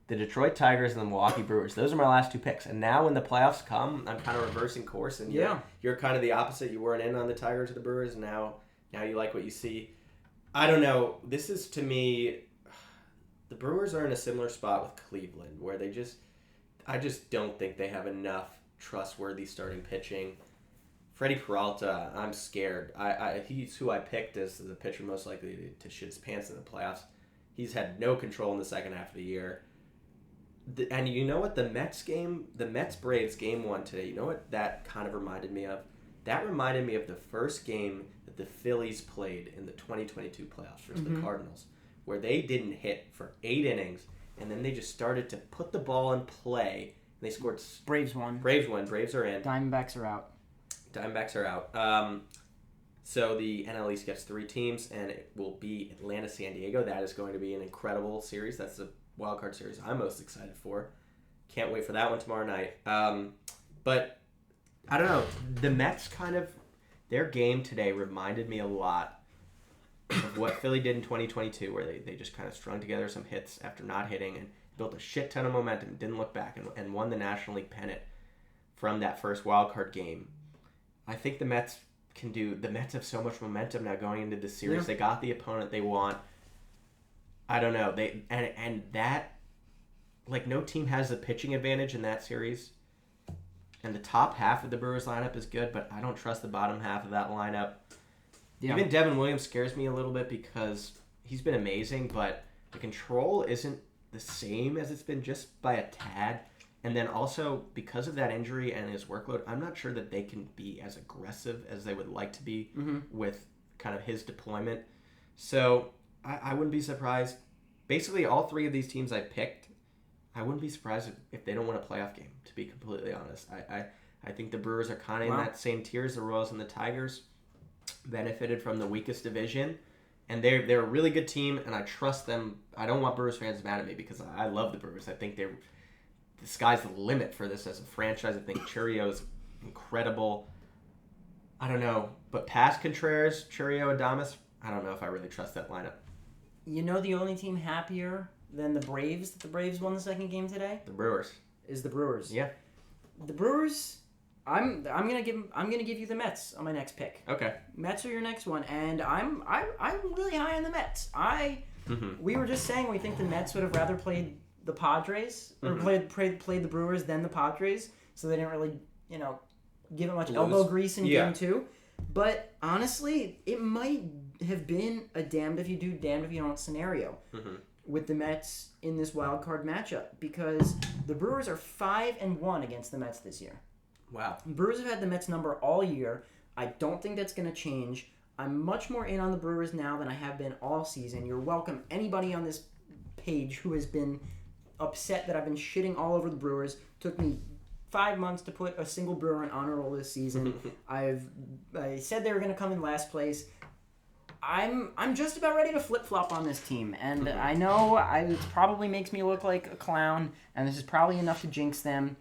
The Detroit Tigers and the Milwaukee Brewers. Those are my last 2 picks. And now when the playoffs come, I'm kind of reversing course. And you're kind of the opposite. You weren't in on the Tigers or the Brewers, and now you like what you see. I don't know. This is, to me, the Brewers are in a similar spot with Cleveland, where I just don't think they have enough trustworthy starting pitching. Freddie Peralta, I'm scared. He's who I picked as the pitcher most likely to shit his pants in the playoffs. He's had no control in the second half of the year. And you know what? The Mets-Braves game 1 today, you know what that kind of reminded me of? That reminded me of the first game that the Phillies played in the 2022 playoffs versus the Cardinals, where they didn't hit for 8 innings, and then they just started to put the ball in play. And they scored. Braves won. Braves won. Braves are in. Diamondbacks are out. Diamondbacks are out. So the NL East gets 3 teams, and it will be Atlanta-San Diego. That is going to be an incredible series. That's the wild card series I'm most excited for. Can't wait for that one tomorrow night. But I don't know. The Mets their game today reminded me a lot of what Philly did in 2022, where they just kind of strung together some hits after not hitting and built a shit ton of momentum, didn't look back, and won the National League pennant from that first wild card game. I think the Mets can do. The Mets have so much momentum now going into this series. Yeah. They got the opponent they want. I don't know. No team has the pitching advantage in that series. And the top half of the Brewers lineup is good, but I don't trust the bottom half of that lineup. Yeah. Even Devin Williams scares me a little bit because he's been amazing, but the control isn't the same as it's been, just by a tad. And then also, because of that injury and his workload, I'm not sure that they can be as aggressive as they would like to be with kind of his deployment. So I wouldn't be surprised. Basically, all 3 of these teams I picked, I wouldn't be surprised if they don't win a playoff game, to be completely honest. I think the Brewers are kind of in that same tier as the Royals and the Tigers, benefited from the weakest division. And they're a really good team, and I trust them. I don't want Brewers fans mad at me because I love the Brewers. I think the sky's the limit for this as a franchise. I think Churrio is incredible. I don't know. But past Contreras, Churrio, Adames, I don't know if I really trust that lineup. You know the only team happier than the Braves that the Braves won the second game today? The Brewers. Is the Brewers. Yeah. The Brewers, I'm gonna give you the Mets on my next pick. Okay. Mets are your next one, and I'm really high on the Mets. We were just saying we think the Mets would have rather played the Padres or played the Brewers than the Padres, so they didn't really give it much elbow grease in game 2. But honestly, it might have been a damned if you do, damned if you don't scenario with the Mets in this wild card matchup, because the Brewers are 5-1 against the Mets this year. Wow. Brewers have had the Mets number all year. I don't think that's going to change. I'm much more in on the Brewers now than I have been all season. You're welcome. Anybody on this page who has been upset that I've been shitting all over the Brewers. Took me 5 months to put a single Brewer on honor roll this season. I said they were going to come in last place. I'm just about ready to flip-flop on this team, and I know it probably makes me look like a clown, and this is probably enough to jinx them,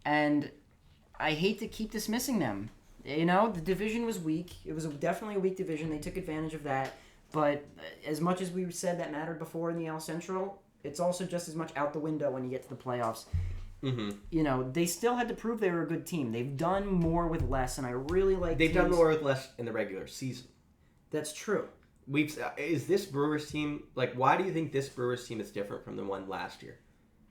and I hate to keep dismissing them. The division was weak. It was definitely a weak division. They took advantage of that, but as much as we said that mattered before in the AL Central, it's also just as much out the window when you get to the playoffs. They still had to prove they were a good team. They've done more with less, and I really like They've done more with less in the regular season. That's true. Is this Brewers team, why do you think this Brewers team is different from the one last year?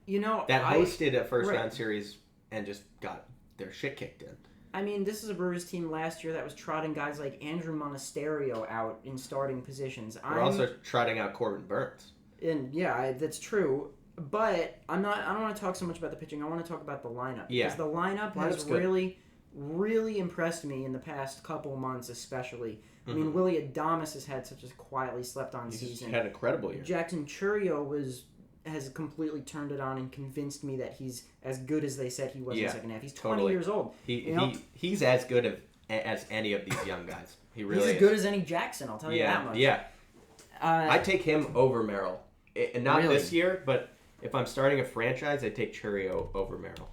That hosted a first-round series and just got their shit kicked in. I mean, this is a Brewers team last year that was trotting guys like Andrew Monasterio out in starting positions. We're also trotting out Corbin Burns. And yeah, that's true. But I don't want to talk so much about the pitching. I want to talk about the lineup. Yeah. Because the lineup has really, really impressed me in the past couple months, especially. I mean, Willie Adames has had such a quietly slept-on season. He's had an incredible year. Jackson Churrio has completely turned it on and convinced me that he's as good as they said he was in the second half. He's 20 years old. He's as good as any of these young guys. He really is. He's as good as any Jackson, I'll tell you that much. Yeah. I take him over Merrill. Not really this year, but if I'm starting a franchise, I take Churrio over Merrill.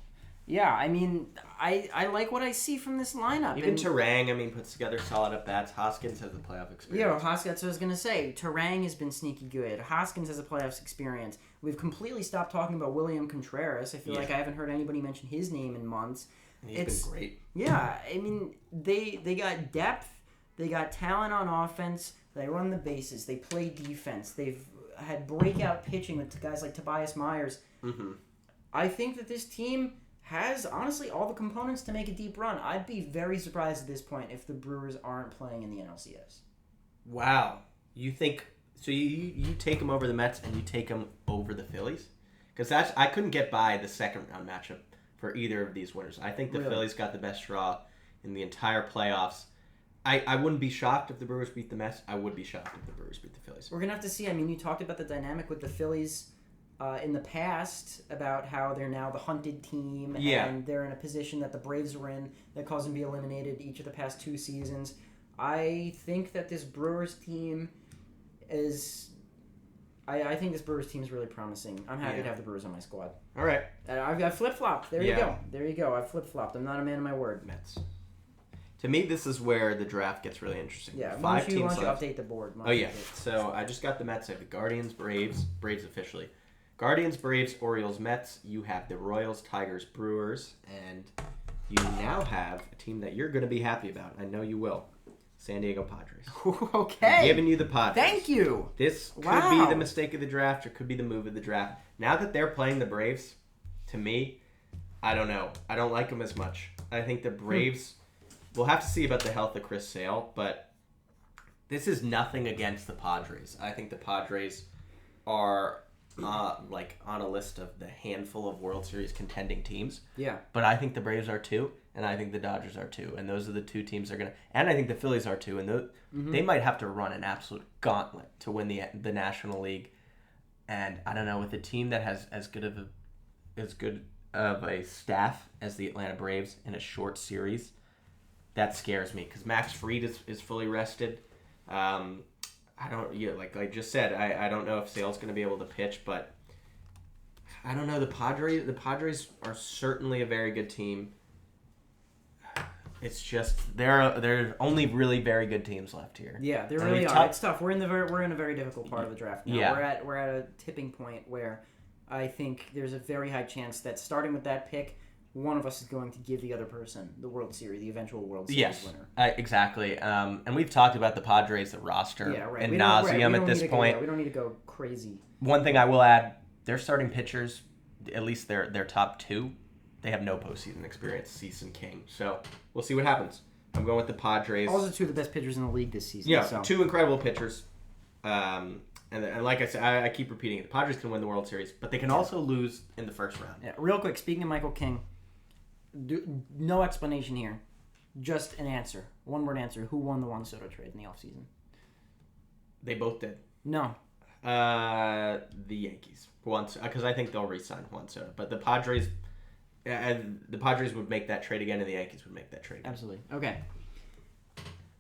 Yeah, I mean, I like what I see from this lineup. Even Terang, puts together solid at-bats. Hoskins has a playoff experience. Yeah, Hoskins, that's what I was going to say. Terang has been sneaky good. Hoskins has a playoff experience. We've completely stopped talking about William Contreras. I feel like I haven't heard anybody mention his name in months. He's been great. Yeah, I mean, they got depth. They got talent on offense. They run the bases. They play defense. They've had breakout pitching with guys like Tobias Myers. I think that this team has, honestly, all the components to make a deep run. I'd be very surprised at this point if the Brewers aren't playing in the NLCS. Wow. You think So you take them over the Mets and you take them over the Phillies? Because I couldn't get by the second round matchup for either of these winners. I think the Phillies got the best draw in the entire playoffs. I wouldn't be shocked if the Brewers beat the Mets. I would be shocked if the Brewers beat the Phillies. We're going to have to see. I mean, you talked about the dynamic with the Phillies in the past about how they're now the hunted team and they're in a position that the Braves were in that caused them to be eliminated each of the past 2 seasons. I think that this Brewers team is... I think this Brewers team is really promising. I'm happy to have the Brewers on my squad. All right. I flip-flopped. There you go. There you go. I flip-flopped. I'm not a man of my word. Mets. To me, this is where the draft gets really interesting. Yeah, 5 teams why don't you left. update the board? Oh, yeah. So I just got the Mets. I have the Guardians, Braves officially. Guardians, Braves, Orioles, Mets. You have the Royals, Tigers, Brewers. And you now have a team that you're going to be happy about. I know you will. San Diego Padres. Okay. I'm giving you the Padres. Thank you. This could be the mistake of the draft or could be the move of the draft. Now that they're playing the Braves, to me, I don't know. I don't like them as much. I think the Braves... We'll have to see about the health of Chris Sale, but this is nothing against the Padres. I think the Padres are on a list of the handful of World Series contending teams. Yeah. But I think the Braves are too, and I think the Dodgers are too, and those are the 2 teams that are going to... And I think the Phillies are too, and they might have to run an absolute gauntlet to win the National League. And I don't know, with a team that has as good of a staff as the Atlanta Braves in a short series... That scares me because Max Fried is fully rested. Like I just said, I don't know if Sale's going to be able to pitch, but I don't know. The Padres are certainly a very good team. It's just there are only really very good teams left here. Yeah, there really are. It's tough. We're in a very difficult part of the draft now. Yeah. We're at a tipping point where I think there's a very high chance that starting with that pick, one of us is going to give the other person the World Series, the eventual World Series winner. Exactly. And we've talked about the Padres, roster, ad nauseum at this point. We don't need to go crazy. One thing I will add, their starting pitchers, at least their top 2, they have no postseason experience, Cease and King. So we'll see what happens. I'm going with the Padres. Also 2 of the best pitchers in the league this season. Yeah, 2 incredible pitchers. And like I said, I keep repeating it. The Padres can win the World Series, but they can also lose in the first round. Yeah, real quick, speaking of Michael King, no explanation here. Just an answer. One-word answer. Who won the Juan Soto trade in the offseason? They both did. No. The Yankees. Because I think they'll re-sign Juan Soto. But the Padres would make that trade again, and the Yankees would make that trade again. Absolutely. Okay.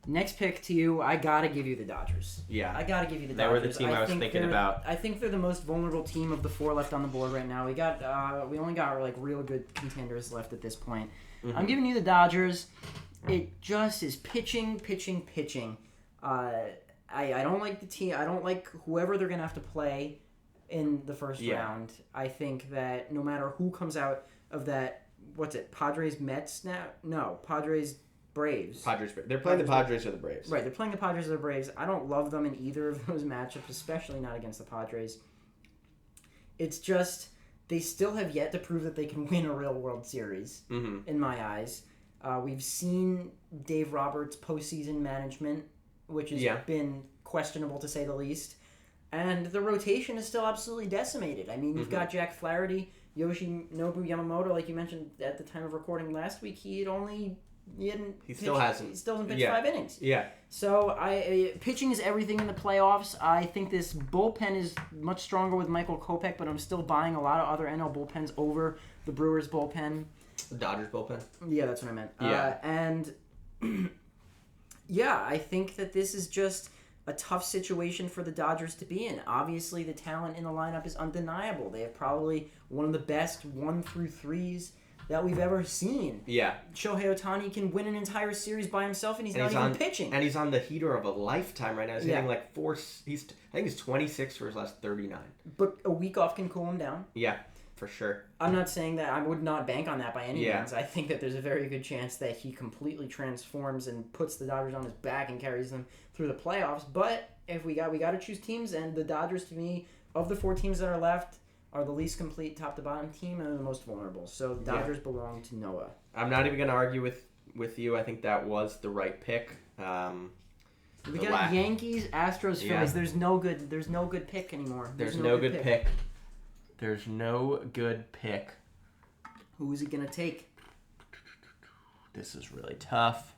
Next pick to you, I gotta give you the Dodgers. Yeah. I gotta give you the They Dodgers. were the team I was thinking about. I think they're the most vulnerable team of the 4 left on the board right now. We only got like real good contenders left at this point. Mm-hmm. I'm giving you the Dodgers. It just is pitching. I don't like the team. I don't like whoever they're gonna have to play in the first round. I think that no matter who comes out of that, Padres Mets now? No, Padres Braves. They're playing the Padres or the Braves. Right, they're playing the Padres or the Braves. I don't love them in either of those matchups, especially not against the Padres. It's just they still have yet to prove that they can win a real World Series, in my eyes. We've seen Dave Roberts' postseason management, which has been questionable to say the least. And the rotation is still absolutely decimated. I mean, you've got Jack Flaherty, Yoshinobu Yamamoto, like you mentioned at the time of recording last week. He still hasn't pitched 5 innings. Yeah. So pitching is everything in the playoffs. I think this bullpen is much stronger with Michael Kopech, but I'm still buying a lot of other NL bullpens over the Brewers bullpen. The Dodgers bullpen? Yeah, that's what I meant. Yeah. I think that this is just a tough situation for the Dodgers to be in. Obviously, the talent in the lineup is undeniable. They have probably one of the best 1-3s that we've ever seen. Yeah. Shohei Ohtani can win an entire series by himself, and he's not even pitching. And he's on the heater of a lifetime right now. He's hitting like 4. I think he's 26 for his last 39. But a week off can cool him down. Yeah, for sure. I'm not saying that I would not bank on that by any means. I think that there's a very good chance that he completely transforms and puts the Dodgers on his back and carries them through the playoffs. But if we got to choose teams, and the Dodgers, to me, of the 4 teams that are left, are the least complete top to bottom team and are the most vulnerable. So the Dodgers belong to Noah. I'm not even going to argue with you. I think that was the right pick. We got Yankees, Astros, Phillies. Yeah. There's no good pick anymore. There's no good pick. There's no good pick. Who is he gonna take? This is really tough.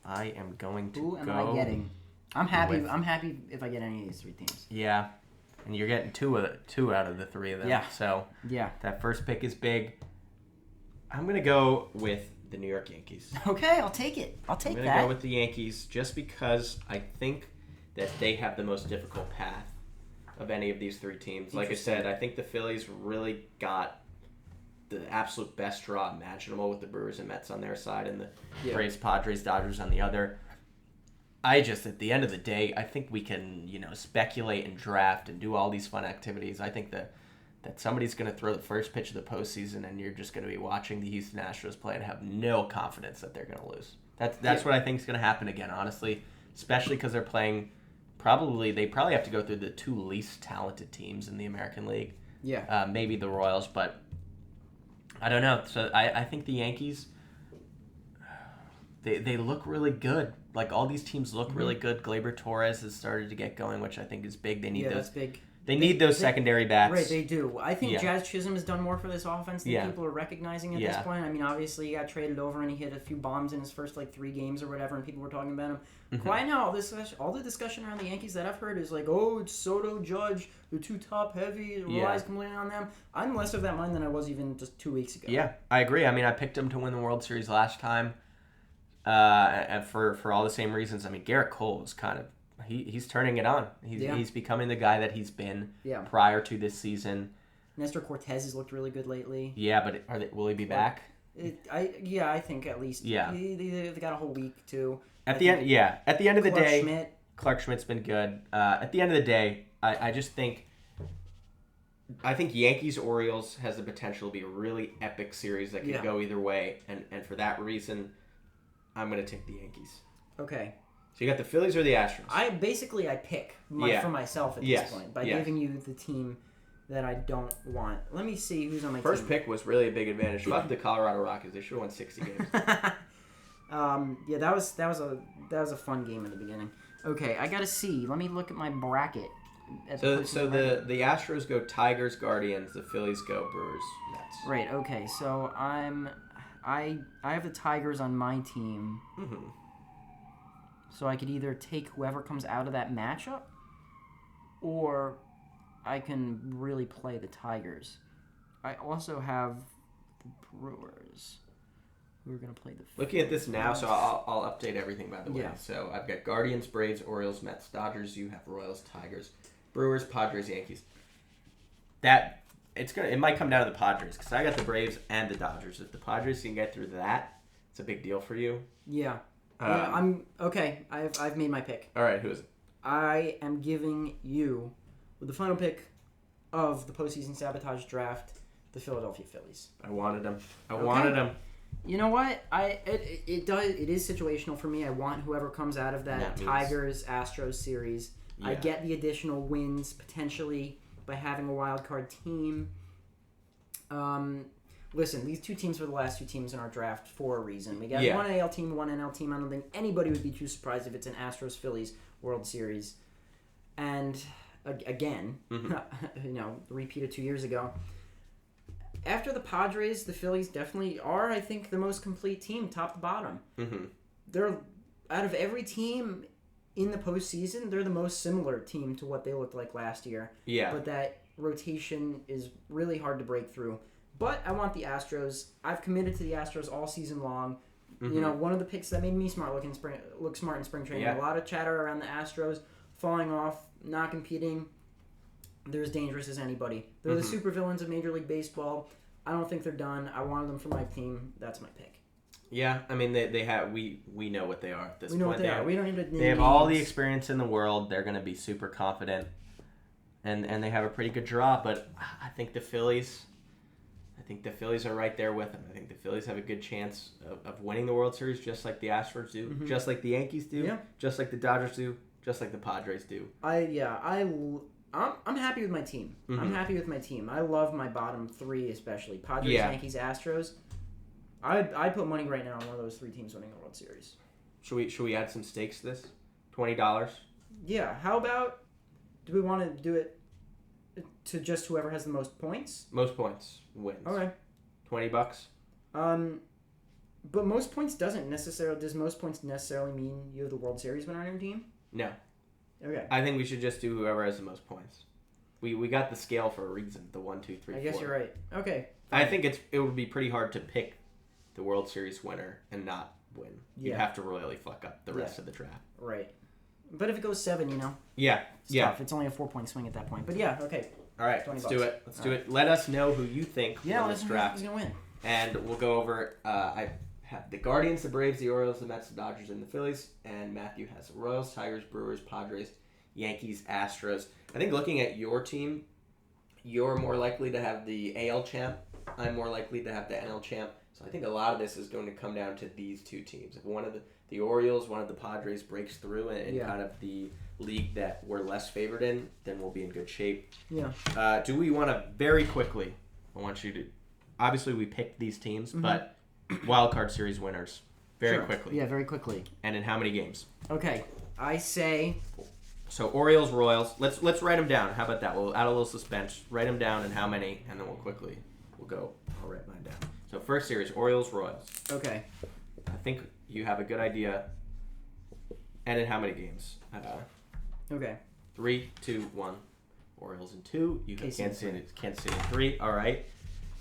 I am going to Who go. am I getting? I'm happy. with- I'm happy if I get any of these 3 teams. Yeah, and you're getting two out of the 3 of them. Yeah. So Yeah. that first pick is big. I'm gonna go with the New York Yankees. Okay, I'll take it. I'll take I'm that. gonna go with the Yankees just because I think that they have the most difficult path of any of these 3 teams. Like I said, I think the Phillies really got the absolute best draw imaginable with the Brewers and Mets on their side and the Braves, Padres, Dodgers on the other. At the end of the day, I think we can, speculate and draft and do all these fun activities. I think that somebody's going to throw the first pitch of the postseason and you're just going to be watching the Houston Astros play and have no confidence that they're going to lose. That's what I think is going to happen again, honestly, especially because they're playing they probably have to go through the 2 least talented teams in the American League. Yeah. Maybe the Royals, but I don't know. So I think the Yankees, they look really good. Like, all these teams look really good. Gleyber Torres has started to get going, which I think is big. They need that's big. They need those secondary bats. Right, they do. I think Jazz Chisholm has done more for this offense than people are recognizing at this point. I mean, obviously, he got traded over and he hit a few bombs in his first 3 games or whatever, and people were talking about him. Right now, all the discussion around the Yankees that I've heard is like, oh, it's Soto, Judge, they're too top heavy, relies completely on them. I'm less of that mind than I was even just 2 weeks ago. Yeah, I agree. I mean, I picked him to win the World Series last time, and for all the same reasons. I mean, Garrett Cole is kind of he's turning it on. He's becoming the guy that he's been prior to this season. Nestor Cortez has looked really good lately. Yeah, but will he be back? I think at least. Yeah. They got a whole week too. At the end of the day, Schmidt. Clark Schmidt's been good. At the end of the day, I just think Yankees Orioles has the potential to be a really epic series that could go either way, and for that reason, I'm going to take the Yankees. Okay. So you got the Phillies or the Astros? I pick for myself at this point by giving you the team that I don't want. Let me see who's on my First team. pick was really a big advantage. Fuck the Colorado Rockies. They should have won 60 games. That was a fun game in the beginning. Okay, I gotta see. Let me look at my bracket. So the Astros go Tigers, Guardians. The Phillies go Brewers, Mets. Right. Okay. So I have the Tigers on my team. Mm-hmm. So I could either take whoever comes out of that matchup, or I can really play the Tigers. I also have the Brewers, who are going to play the Phillies. Looking at this now, so I'll update everything, by the way. Yeah. So I've got Guardians, Braves, Orioles, Mets, Dodgers. You have Royals, Tigers, Brewers, Padres, Yankees. It might come down to the Padres, because I got the Braves and the Dodgers. If the Padres can get through that, it's a big deal for you. Yeah. I'm okay. I've made my pick. All right, who is it? I am giving you, with the final pick of the postseason sabotage draft, the Philadelphia Phillies. I wanted them. Wanted them. You know what? It is situational for me. I want whoever comes out of that Tigers Astros series. Yeah. I get the additional wins potentially by having a wild card team. Listen, these 2 teams were the last 2 teams in our draft for a reason. We got one AL team, one NL team. I don't think anybody would be too surprised if it's an Astros-Phillies World Series. And again, repeat of 2 years ago. After the Padres, the Phillies definitely are, I think, the most complete team, top to bottom. Mm-hmm. They're, out of every team in the postseason, they're the most similar team to what they looked like last year. Yeah. But that rotation is really hard to break through. But I want the Astros. I've committed to the Astros all season long. Mm-hmm. One of the picks that made me look smart in spring training. Yeah. A lot of chatter around the Astros falling off, not competing. They're as dangerous as anybody. They're the supervillains of Major League Baseball. I don't think they're done. I wanted them for my team. That's my pick. Yeah, I mean they have we know what they are at this point. We know what they are. We don't need to name They have names. all the experience in the world. They're going to be super confident, and they have a pretty good draw. But I think the Phillies are right there with them. I think the Phillies have a good chance of winning the World Series, just like the Astros do, just like the Yankees do, just like the Dodgers do, just like the Padres do. I'm happy with my team. I'm happy with my team. I love my bottom 3, especially Padres, Yankees, Astros. I put money right now on one of those 3 teams winning the World Series. Should we add some stakes to this? $20. Yeah. How about? Do we want to do it to just whoever has the most points? Most points wins. Okay. $20. But most points does most points necessarily mean you have the World Series winner on your team? No. Okay. I think we should just do whoever has the most points. We got the scale for a reason. The 1, 2, 3, 4. I guess you're right. Okay. I think it would be pretty hard to pick the World Series winner and not win. You'd have to royally fuck up the rest of the draft. Right. But if it goes 7, it's tough. It's only a 4-point swing at that point. But yeah, okay. All right, let's do it. Let's do it. Let us know who you think won this draft. Who's gonna win? And we'll go over. I have the Guardians, the Braves, the Orioles, the Mets, the Dodgers, and the Phillies. And Matthew has the Royals, Tigers, Brewers, Padres, Yankees, Astros. I think looking at your team, you're more likely to have the AL champ. I'm more likely to have the NL champ. So I think a lot of this is going to come down to these two teams. If one of the Orioles, one of the Padres breaks through in kind of the league that we're less favored in, then we'll be in good shape. Yeah. Do we want to very quickly? I want you to. Obviously, we picked these teams, but wild card series winners very quickly. Yeah, very quickly. And in how many games? Okay, I say. So Orioles, Royals. Let's write them down. How about that? We'll add a little suspense. Write them down and how many, and then we'll go. I'll write mine down. So first series, Orioles, Royals. Okay. I think you have a good idea. And in how many games? Okay. 3, 2, 1. Orioles in 2. You have Kansas City in 3. All right.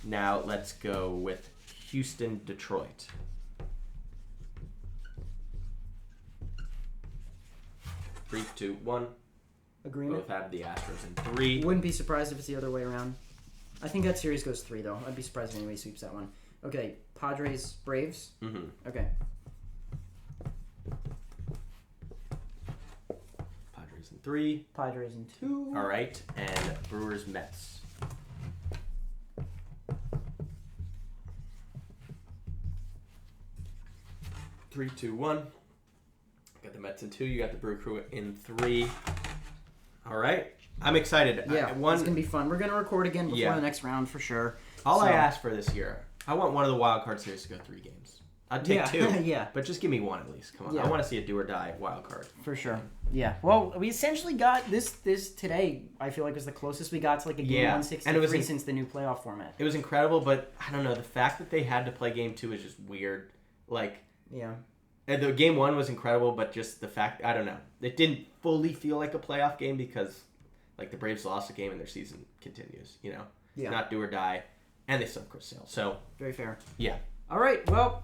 Now let's go with Houston, Detroit. 3, 2, 1. Agreement. Both have the Astros in 3. Wouldn't be surprised if it's the other way around. I think that series goes 3 though. I'd be surprised if anybody sweeps that one. Okay, Padres, Braves. Okay. Padres in 3. Padres in 2. All right, and Brewers, Mets. 3, 2, 1. Got the Mets in 2. You got the Brew Crew in 3. All right. I'm excited. Yeah, it's going to be fun. We're going to record again before the next round for sure. I ask for this year, I want one of the wild card series to go 3 games. I'd take 2. Yeah. But just give me one at least. Come on. Yeah. I want to see a do or die wild card. For sure. Yeah. Well, we essentially got this today, I feel like was the closest we got to like a game 163 since the new playoff format. It was incredible, but I don't know. The fact that they had to play game 2 is just weird. Like, yeah. The game 1 was incredible, but just the fact, I don't know. It didn't fully feel like a playoff game because, like, the Braves lost a game and their season continues, you know? Yeah. Not do or die. And they still have Chris Sale. So, very fair. Yeah. All right. Well,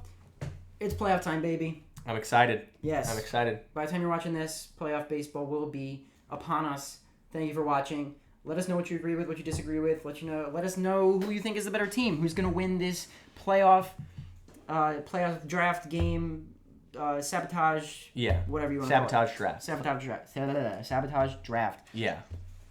it's playoff time, baby. I'm excited. Yes. I'm excited. By the time you're watching this, playoff baseball will be upon us. Thank you for watching. Let us know what you agree with, what you disagree with. Let us know who you think is the better team. Who's going to win this playoff draft game? Sabotage. Yeah. Whatever you want to call it. Sabotage draft. Yeah.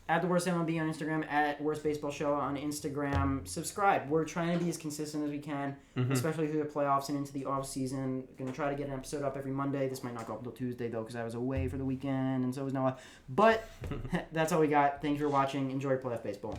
At the Worst MLB on Instagram, at Worst Baseball Show on Instagram. Subscribe. We're trying to be as consistent as we can, especially through the playoffs and into the off season. Going to try to get an episode up every Monday. This might not go up until Tuesday though, because I was away for the weekend, and so was Noah. But that's all we got. Thanks for watching. Enjoy playoff baseball.